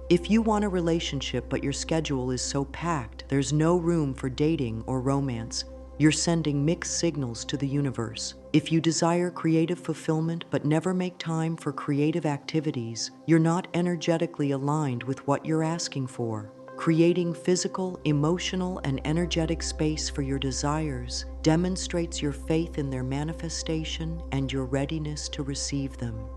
If you want a relationship but your schedule is so packed there's no room for dating or romance, you're sending mixed signals to the universe. If you desire creative fulfillment but never make time for creative activities, you're not energetically aligned with what you're asking for. Creating physical, emotional, and energetic space for your desires demonstrates your faith in their manifestation and your readiness to receive them.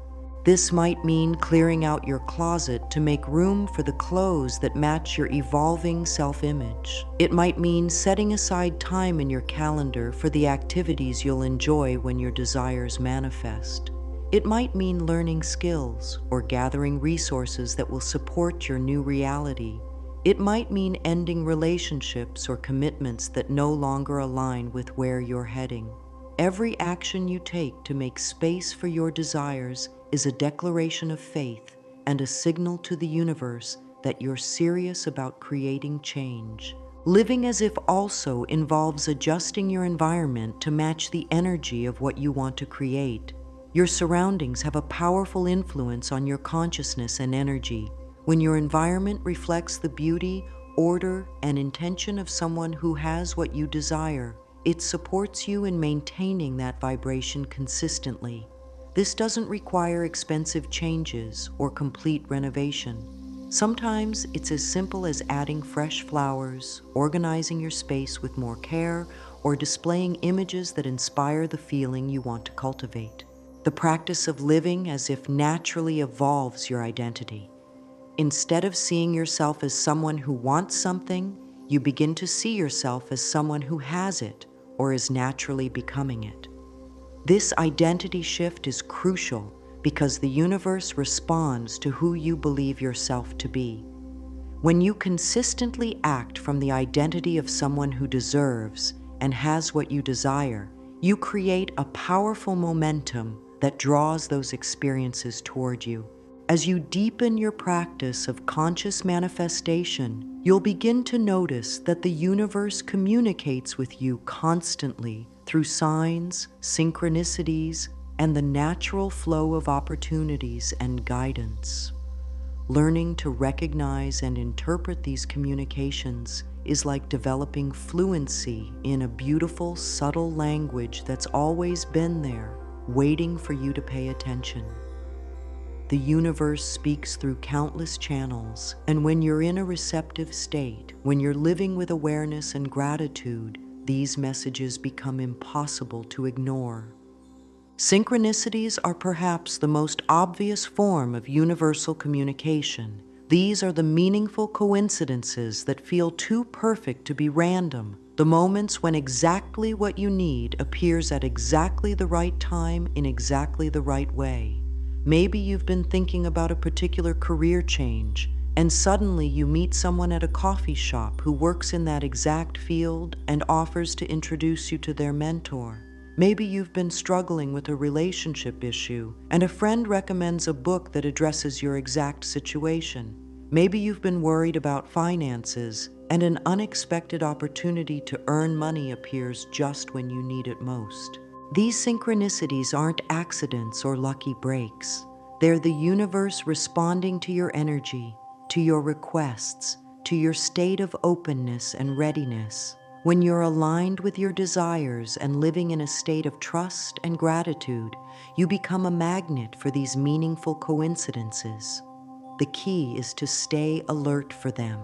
This might mean clearing out your closet to make room for the clothes that match your evolving self-image. It might mean setting aside time in your calendar for the activities you'll enjoy when your desires manifest. It might mean learning skills or gathering resources that will support your new reality. It might mean ending relationships or commitments that no longer align with where you're heading. Every action you take to make space for your desires is a declaration of faith and a signal to the universe that you're serious about creating change. Living as if also involves adjusting your environment to match the energy of what you want to create. Your surroundings have a powerful influence on your consciousness and energy. When your environment reflects the beauty, order, and intention of someone who has what you desire, it supports you in maintaining that vibration consistently. This doesn't require expensive changes or complete renovation. Sometimes it's as simple as adding fresh flowers, organizing your space with more care, or displaying images that inspire the feeling you want to cultivate. The practice of living as if naturally evolves your identity. Instead of seeing yourself as someone who wants something, you begin to see yourself as someone who has it or is naturally becoming it. This identity shift is crucial because the universe responds to who you believe yourself to be. When you consistently act from the identity of someone who deserves and has what you desire, you create a powerful momentum that draws those experiences toward you. As you deepen your practice of conscious manifestation, you'll begin to notice that the universe communicates with you constantly through signs, synchronicities, and the natural flow of opportunities and guidance. Learning to recognize and interpret these communications is like developing fluency in a beautiful, subtle language that's always been there, waiting for you to pay attention. The universe speaks through countless channels, and when you're in a receptive state, when you're living with awareness and gratitude, these messages become impossible to ignore. Synchronicities are perhaps the most obvious form of universal communication. These are the meaningful coincidences that feel too perfect to be random, the moments when exactly what you need appears at exactly the right time in exactly the right way. Maybe you've been thinking about a particular career change, and suddenly you meet someone at a coffee shop who works in that exact field and offers to introduce you to their mentor. Maybe you've been struggling with a relationship issue, and a friend recommends a book that addresses your exact situation. Maybe you've been worried about finances, and an unexpected opportunity to earn money appears just when you need it most. These synchronicities aren't accidents or lucky breaks. They're the universe responding to your energy, to your requests, to your state of openness and readiness. When you're aligned with your desires and living in a state of trust and gratitude, you become a magnet for these meaningful coincidences. The key is to stay alert for them,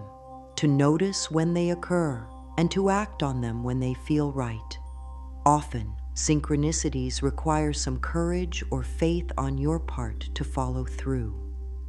to notice when they occur, and to act on them when they feel right. Often, synchronicities require some courage or faith on your part to follow through.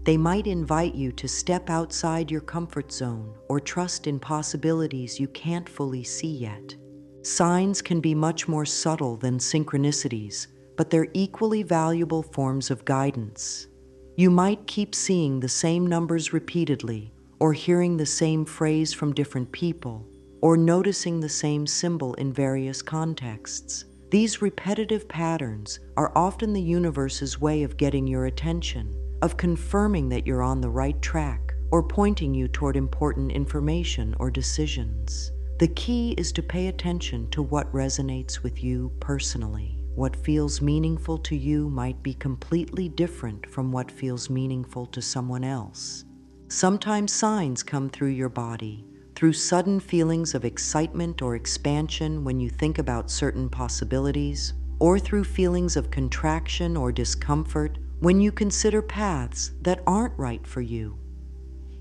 They might invite you to step outside your comfort zone or trust in possibilities you can't fully see yet. Signs can be much more subtle than synchronicities, but they're equally valuable forms of guidance. You might keep seeing the same numbers repeatedly, or hearing the same phrase from different people, or noticing the same symbol in various contexts. These repetitive patterns are often the universe's way of getting your attention, of confirming that you're on the right track, or pointing you toward important information or decisions. The key is to pay attention to what resonates with you personally. What feels meaningful to you might be completely different from what feels meaningful to someone else. Sometimes signs come through your body, through sudden feelings of excitement or expansion when you think about certain possibilities, or through feelings of contraction or discomfort when you consider paths that aren't right for you.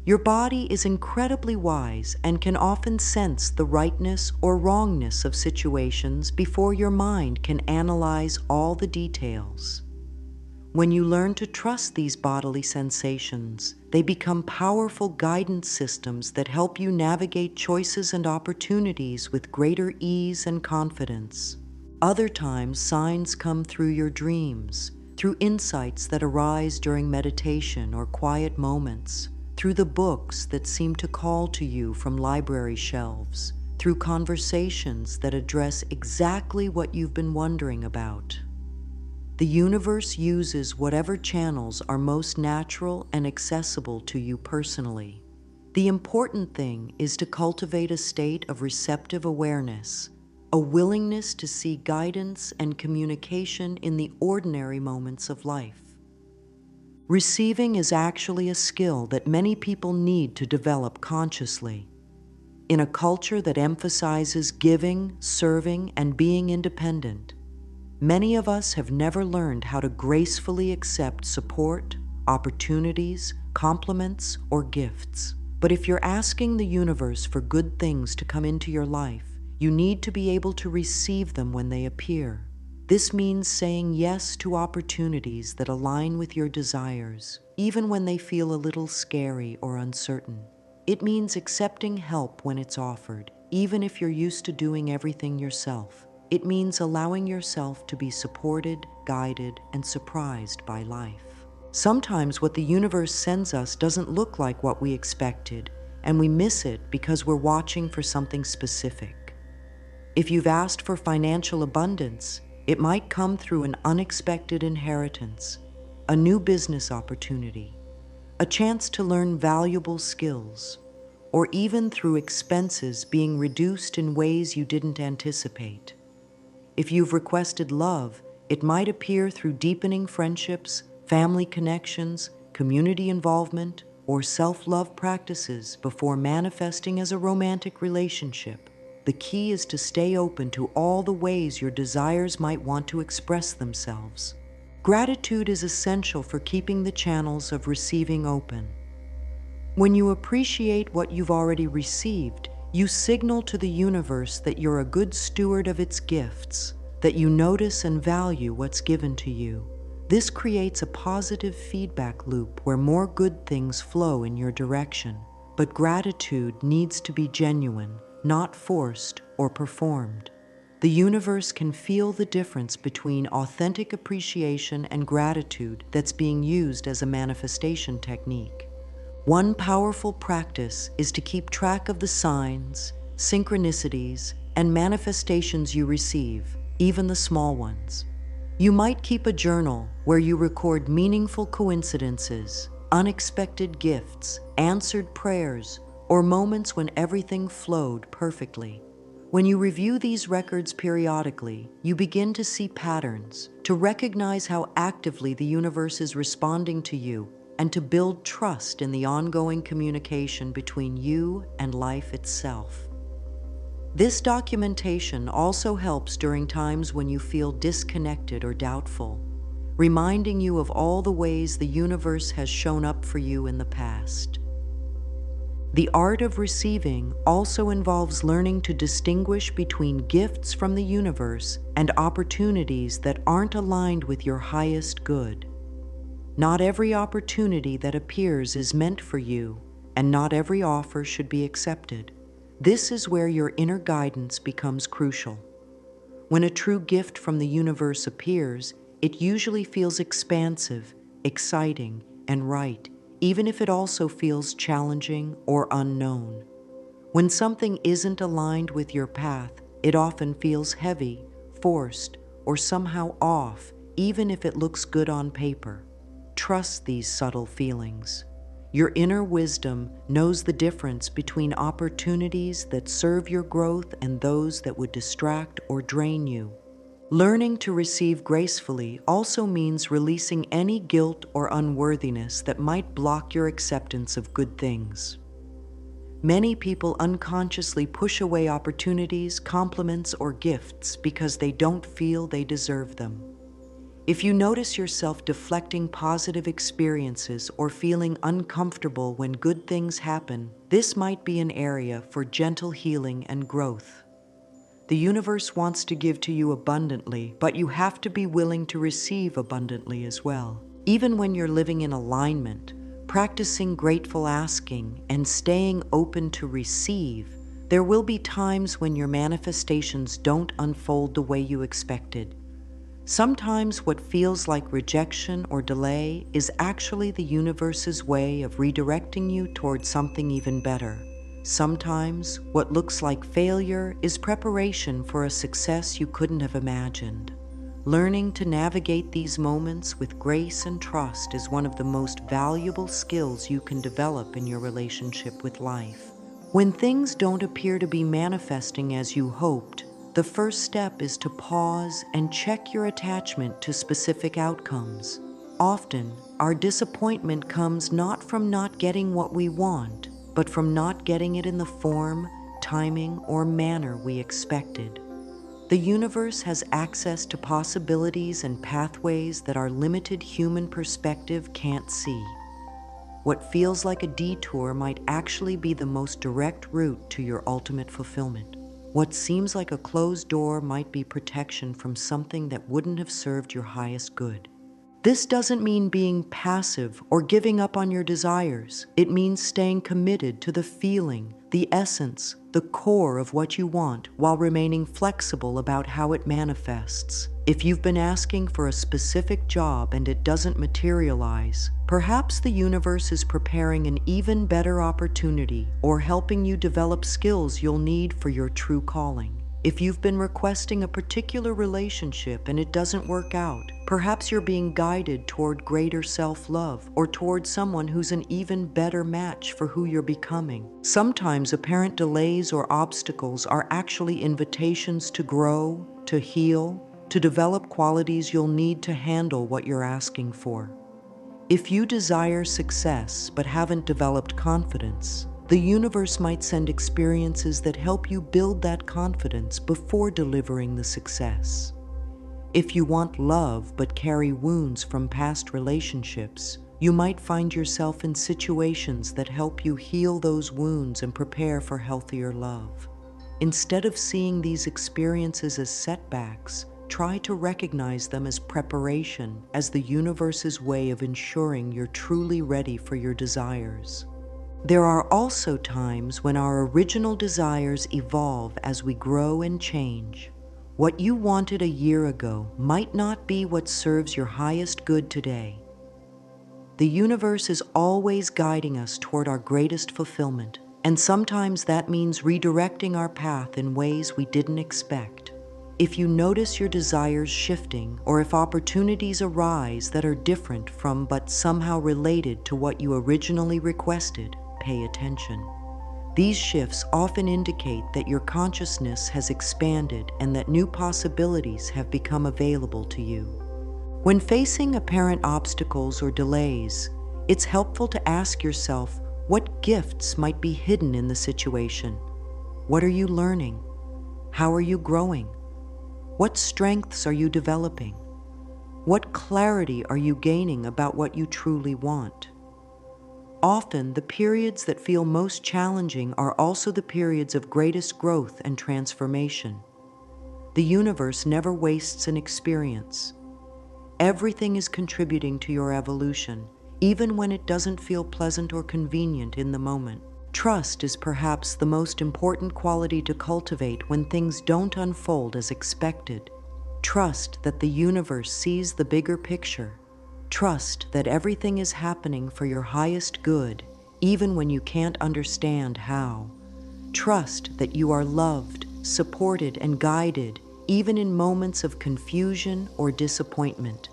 Your body is incredibly wise and can often sense the rightness or wrongness of situations before your mind can analyze all the details. When you learn to trust these bodily sensations, they become powerful guidance systems that help you navigate choices and opportunities with greater ease and confidence. Other times, signs come through your dreams, through insights that arise during meditation or quiet moments, through the books that seem to call to you from library shelves, through conversations that address exactly what you've been wondering about. The universe uses whatever channels are most natural and accessible to you personally. The important thing is to cultivate a state of receptive awareness, a willingness to see guidance and communication in the ordinary moments of life. Receiving is actually a skill that many people need to develop consciously. In a culture that emphasizes giving, serving, and being independent, many of us have never learned how to gracefully accept support, opportunities, compliments, or gifts. But if you're asking the universe for good things to come into your life, you need to be able to receive them when they appear. This means saying yes to opportunities that align with your desires, even when they feel a little scary or uncertain. It means accepting help when it's offered, even if you're used to doing everything yourself. It means allowing yourself to be supported, guided, and surprised by life. Sometimes what the universe sends us doesn't look like what we expected, and we miss it because we're watching for something specific. If you've asked for financial abundance, it might come through an unexpected inheritance, a new business opportunity, a chance to learn valuable skills, or even through expenses being reduced in ways you didn't anticipate. If you've requested love, it might appear through deepening friendships, family connections, community involvement, or self-love practices before manifesting as a romantic relationship. The key is to stay open to all the ways your desires might want to express themselves. Gratitude is essential for keeping the channels of receiving open. When you appreciate what you've already received, you signal to the universe that you're a good steward of its gifts, that you notice and value what's given to you. This creates a positive feedback loop where more good things flow in your direction. But gratitude needs to be genuine, not forced or performed. The universe can feel the difference between authentic appreciation and gratitude that's being used as a manifestation technique. One powerful practice is to keep track of the signs, synchronicities, and manifestations you receive, even the small ones. You might keep a journal where you record meaningful coincidences, unexpected gifts, answered prayers, or moments when everything flowed perfectly. When you review these records periodically, you begin to see patterns, to recognize how actively the universe is responding to you, and to build trust in the ongoing communication between you and life itself. This documentation also helps during times when you feel disconnected or doubtful, reminding you of all the ways the universe has shown up for you in the past. The art of receiving also involves learning to distinguish between gifts from the universe and opportunities that aren't aligned with your highest good. Not every opportunity that appears is meant for you, and not every offer should be accepted. This is where your inner guidance becomes crucial. When a true gift from the universe appears, it usually feels expansive, exciting, and right, even if it also feels challenging or unknown. When something isn't aligned with your path, it often feels heavy, forced, or somehow off, even if it looks good on paper. Trust these subtle feelings. Your inner wisdom knows the difference between opportunities that serve your growth and those that would distract or drain you. Learning to receive gracefully also means releasing any guilt or unworthiness that might block your acceptance of good things. Many people unconsciously push away opportunities, compliments, or gifts because they don't feel they deserve them. If you notice yourself deflecting positive experiences or feeling uncomfortable when good things happen, this might be an area for gentle healing and growth. The universe wants to give to you abundantly, but you have to be willing to receive abundantly as well. Even when you're living in alignment, practicing grateful asking, and staying open to receive, there will be times when your manifestations don't unfold the way you expected. Sometimes what feels like rejection or delay is actually the universe's way of redirecting you toward something even better. Sometimes what looks like failure is preparation for a success you couldn't have imagined. Learning to navigate these moments with grace and trust is one of the most valuable skills you can develop in your relationship with life. When things don't appear to be manifesting as you hoped, the first step is to pause and check your attachment to specific outcomes. Often, our disappointment comes not from not getting what we want, but from not getting it in the form, timing, or manner we expected. The universe has access to possibilities and pathways that our limited human perspective can't see. What feels like a detour might actually be the most direct route to your ultimate fulfillment. What seems like a closed door might be protection from something that wouldn't have served your highest good. This doesn't mean being passive or giving up on your desires. It means staying committed to the feeling, the essence, the core of what you want, while remaining flexible about how it manifests. If you've been asking for a specific job and it doesn't materialize, perhaps the universe is preparing an even better opportunity or helping you develop skills you'll need for your true calling. If you've been requesting a particular relationship and it doesn't work out, perhaps you're being guided toward greater self-love or toward someone who's an even better match for who you're becoming. Sometimes apparent delays or obstacles are actually invitations to grow, to heal, to develop qualities you'll need to handle what you're asking for. If you desire success but haven't developed confidence, the universe might send experiences that help you build that confidence before delivering the success. If you want love but carry wounds from past relationships, you might find yourself in situations that help you heal those wounds and prepare for healthier love. Instead of seeing these experiences as setbacks, try to recognize them as preparation, as the universe's way of ensuring you're truly ready for your desires. There are also times when our original desires evolve as we grow and change. What you wanted a year ago might not be what serves your highest good today. The universe is always guiding us toward our greatest fulfillment, and sometimes that means redirecting our path in ways we didn't expect. If you notice your desires shifting, or if opportunities arise that are different from but somehow related to what you originally requested, pay attention. These shifts often indicate that your consciousness has expanded and that new possibilities have become available to you. When facing apparent obstacles or delays, it's helpful to ask yourself what gifts might be hidden in the situation. What are you learning? How are you growing? What strengths are you developing? What clarity are you gaining about what you truly want? Often, the periods that feel most challenging are also the periods of greatest growth and transformation. The universe never wastes an experience. Everything is contributing to your evolution, even when it doesn't feel pleasant or convenient in the moment. Trust is perhaps the most important quality to cultivate when things don't unfold as expected. Trust that the universe sees the bigger picture. Trust that everything is happening for your highest good, even when you can't understand how. Trust that you are loved, supported, and guided, even in moments of confusion or disappointment.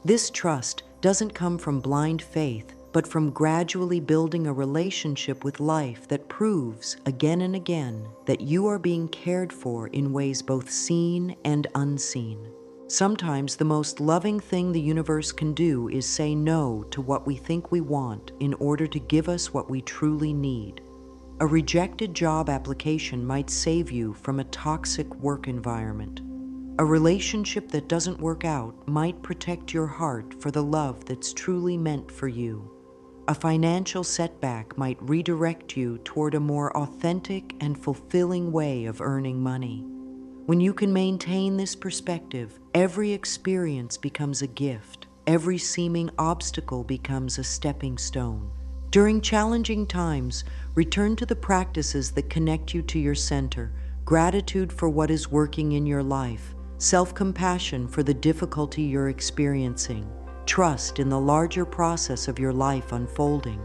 This trust doesn't come from blind faith, but from gradually building a relationship with life that proves, again and again, that you are being cared for in ways both seen and unseen. Sometimes the most loving thing the universe can do is say no to what we think we want in order to give us what we truly need. A rejected job application might save you from a toxic work environment. A relationship that doesn't work out might protect your heart for the love that's truly meant for you. A financial setback might redirect you toward a more authentic and fulfilling way of earning money. When you can maintain this perspective, every experience becomes a gift. Every seeming obstacle becomes a stepping stone. During challenging times, return to the practices that connect you to your center: gratitude for what is working in your life, self-compassion for the difficulty you're experiencing, trust in the larger process of your life unfolding.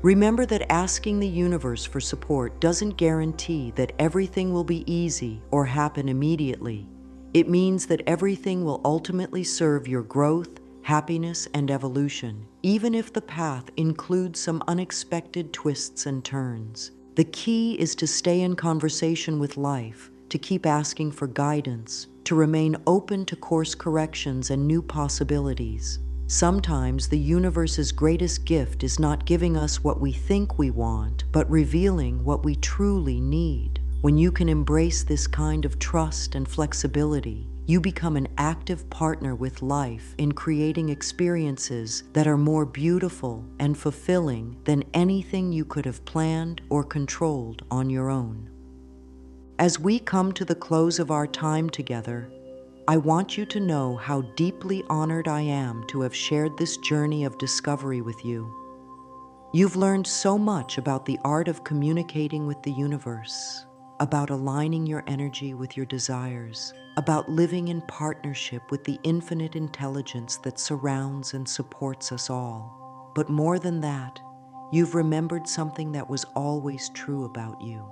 Remember that asking the universe for support doesn't guarantee that everything will be easy or happen immediately. It means that everything will ultimately serve your growth, happiness, and evolution, even if the path includes some unexpected twists and turns. The key is to stay in conversation with life, to keep asking for guidance, to remain open to course corrections and new possibilities. Sometimes the universe's greatest gift is not giving us what we think we want, but revealing what we truly need. When you can embrace this kind of trust and flexibility, you become an active partner with life in creating experiences that are more beautiful and fulfilling than anything you could have planned or controlled on your own. As we come to the close of our time together, I want you to know how deeply honored I am to have shared this journey of discovery with you. You've learned so much about the art of communicating with the universe, about aligning your energy with your desires, about living in partnership with the infinite intelligence that surrounds and supports us all. But more than that, you've remembered something that was always true about you.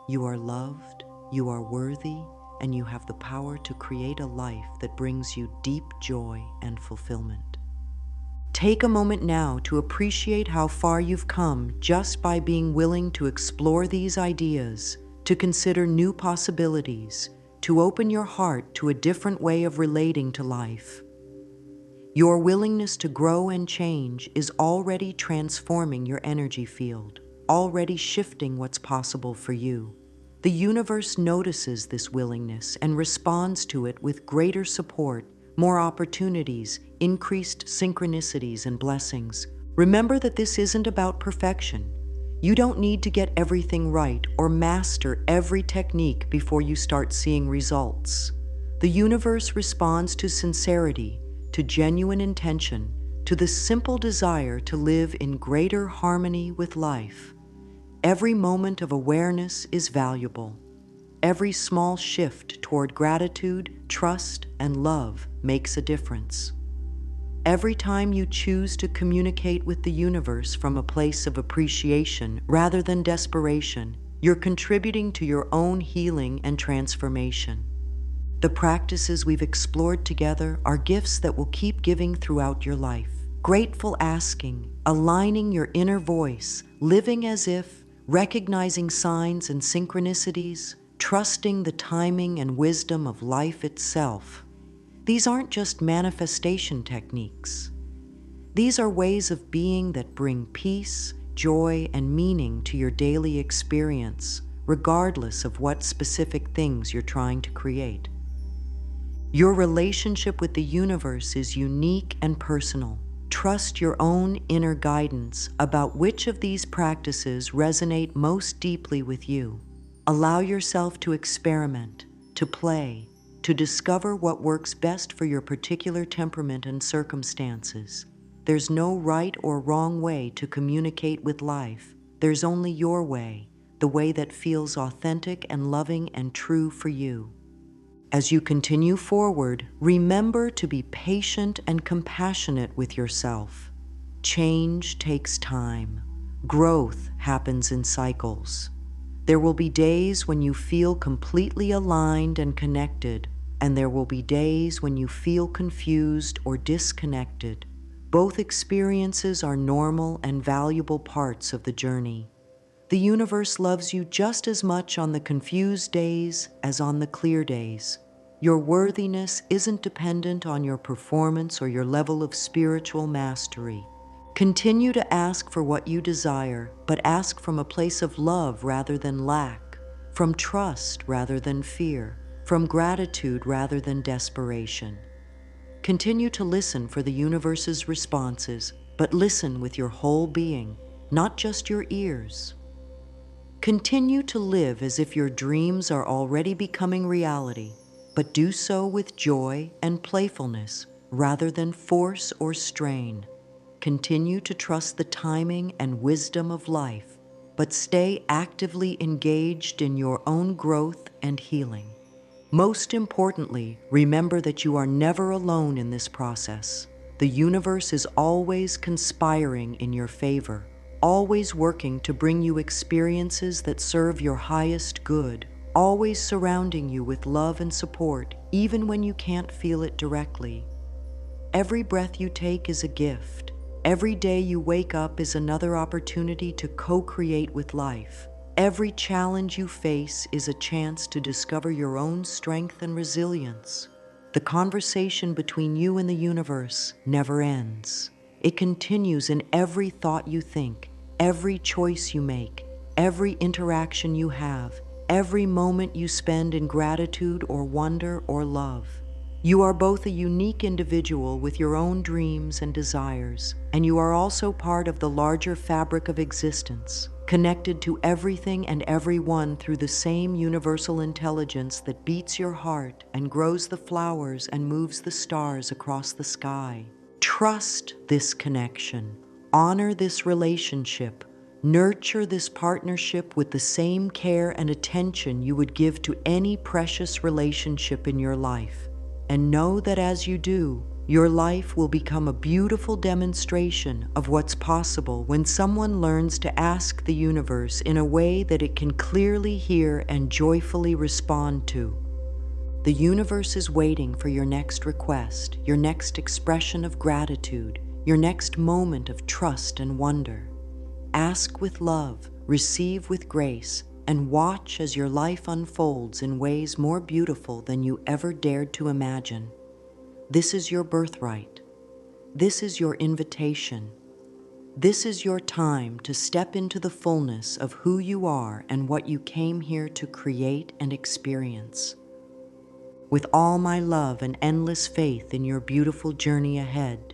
You are loved, you are worthy, and you have the power to create a life that brings you deep joy and fulfillment. Take a moment now to appreciate how far you've come just by being willing to explore these ideas, to consider new possibilities, to open your heart to a different way of relating to life. Your willingness to grow and change is already transforming your energy field, already shifting what's possible for you. The universe notices this willingness and responds to it with greater support, more opportunities, increased synchronicities, and blessings. Remember that this isn't about perfection. You don't need to get everything right or master every technique before you start seeing results. The universe responds to sincerity, to genuine intention, to the simple desire to live in greater harmony with life. Every moment of awareness is valuable. Every small shift toward gratitude, trust, and love makes a difference. Every time you choose to communicate with the universe from a place of appreciation rather than desperation, you're contributing to your own healing and transformation. The practices we've explored together are gifts that will keep giving throughout your life. Grateful asking, aligning your inner voice, living as if, recognizing signs and synchronicities, trusting the timing and wisdom of life itself. These aren't just manifestation techniques. These are ways of being that bring peace, joy, and meaning to your daily experience, regardless of what specific things you're trying to create. Your relationship with the universe is unique and personal. Trust your own inner guidance about which of these practices resonate most deeply with you. Allow yourself to experiment, to play, to discover what works best for your particular temperament and circumstances. There's no right or wrong way to communicate with life. There's only your way, the way that feels authentic and loving and true for you. As you continue forward, remember to be patient and compassionate with yourself. Change takes time. Growth happens in cycles. There will be days when you feel completely aligned and connected, and there will be days when you feel confused or disconnected. Both experiences are normal and valuable parts of the journey. The universe loves you just as much on the confused days as on the clear days. Your worthiness isn't dependent on your performance or your level of spiritual mastery. Continue to ask for what you desire, but ask from a place of love rather than lack, from trust rather than fear, from gratitude rather than desperation. Continue to listen for the universe's responses, but listen with your whole being, not just your ears. Continue to live as if your dreams are already becoming reality, but do so with joy and playfulness rather than force or strain. Continue to trust the timing and wisdom of life, but stay actively engaged in your own growth and healing. Most importantly, remember that you are never alone in this process. The universe is always conspiring in your favor, always working to bring you experiences that serve your highest good, always surrounding you with love and support, even when you can't feel it directly. Every breath you take is a gift. Every day you wake up is another opportunity to co-create with life. Every challenge you face is a chance to discover your own strength and resilience. The conversation between you and the universe never ends. It continues in every thought you think, every choice you make, every interaction you have, every moment you spend in gratitude or wonder or love. You are both a unique individual with your own dreams and desires, and you are also part of the larger fabric of existence, connected to everything and everyone through the same universal intelligence that beats your heart and grows the flowers and moves the stars across the sky. Trust this connection. Honor this relationship. Nurture this partnership with the same care and attention you would give to any precious relationship in your life. And know that as you do, your life will become a beautiful demonstration of what's possible when someone learns to ask the universe in a way that it can clearly hear and joyfully respond to. The universe is waiting for your next request, your next expression of gratitude, your next moment of trust and wonder. Ask with love, receive with grace, and watch as your life unfolds in ways more beautiful than you ever dared to imagine. This is your birthright. This is your invitation. This is your time to step into the fullness of who you are and what you came here to create and experience. With all my love and endless faith in your beautiful journey ahead,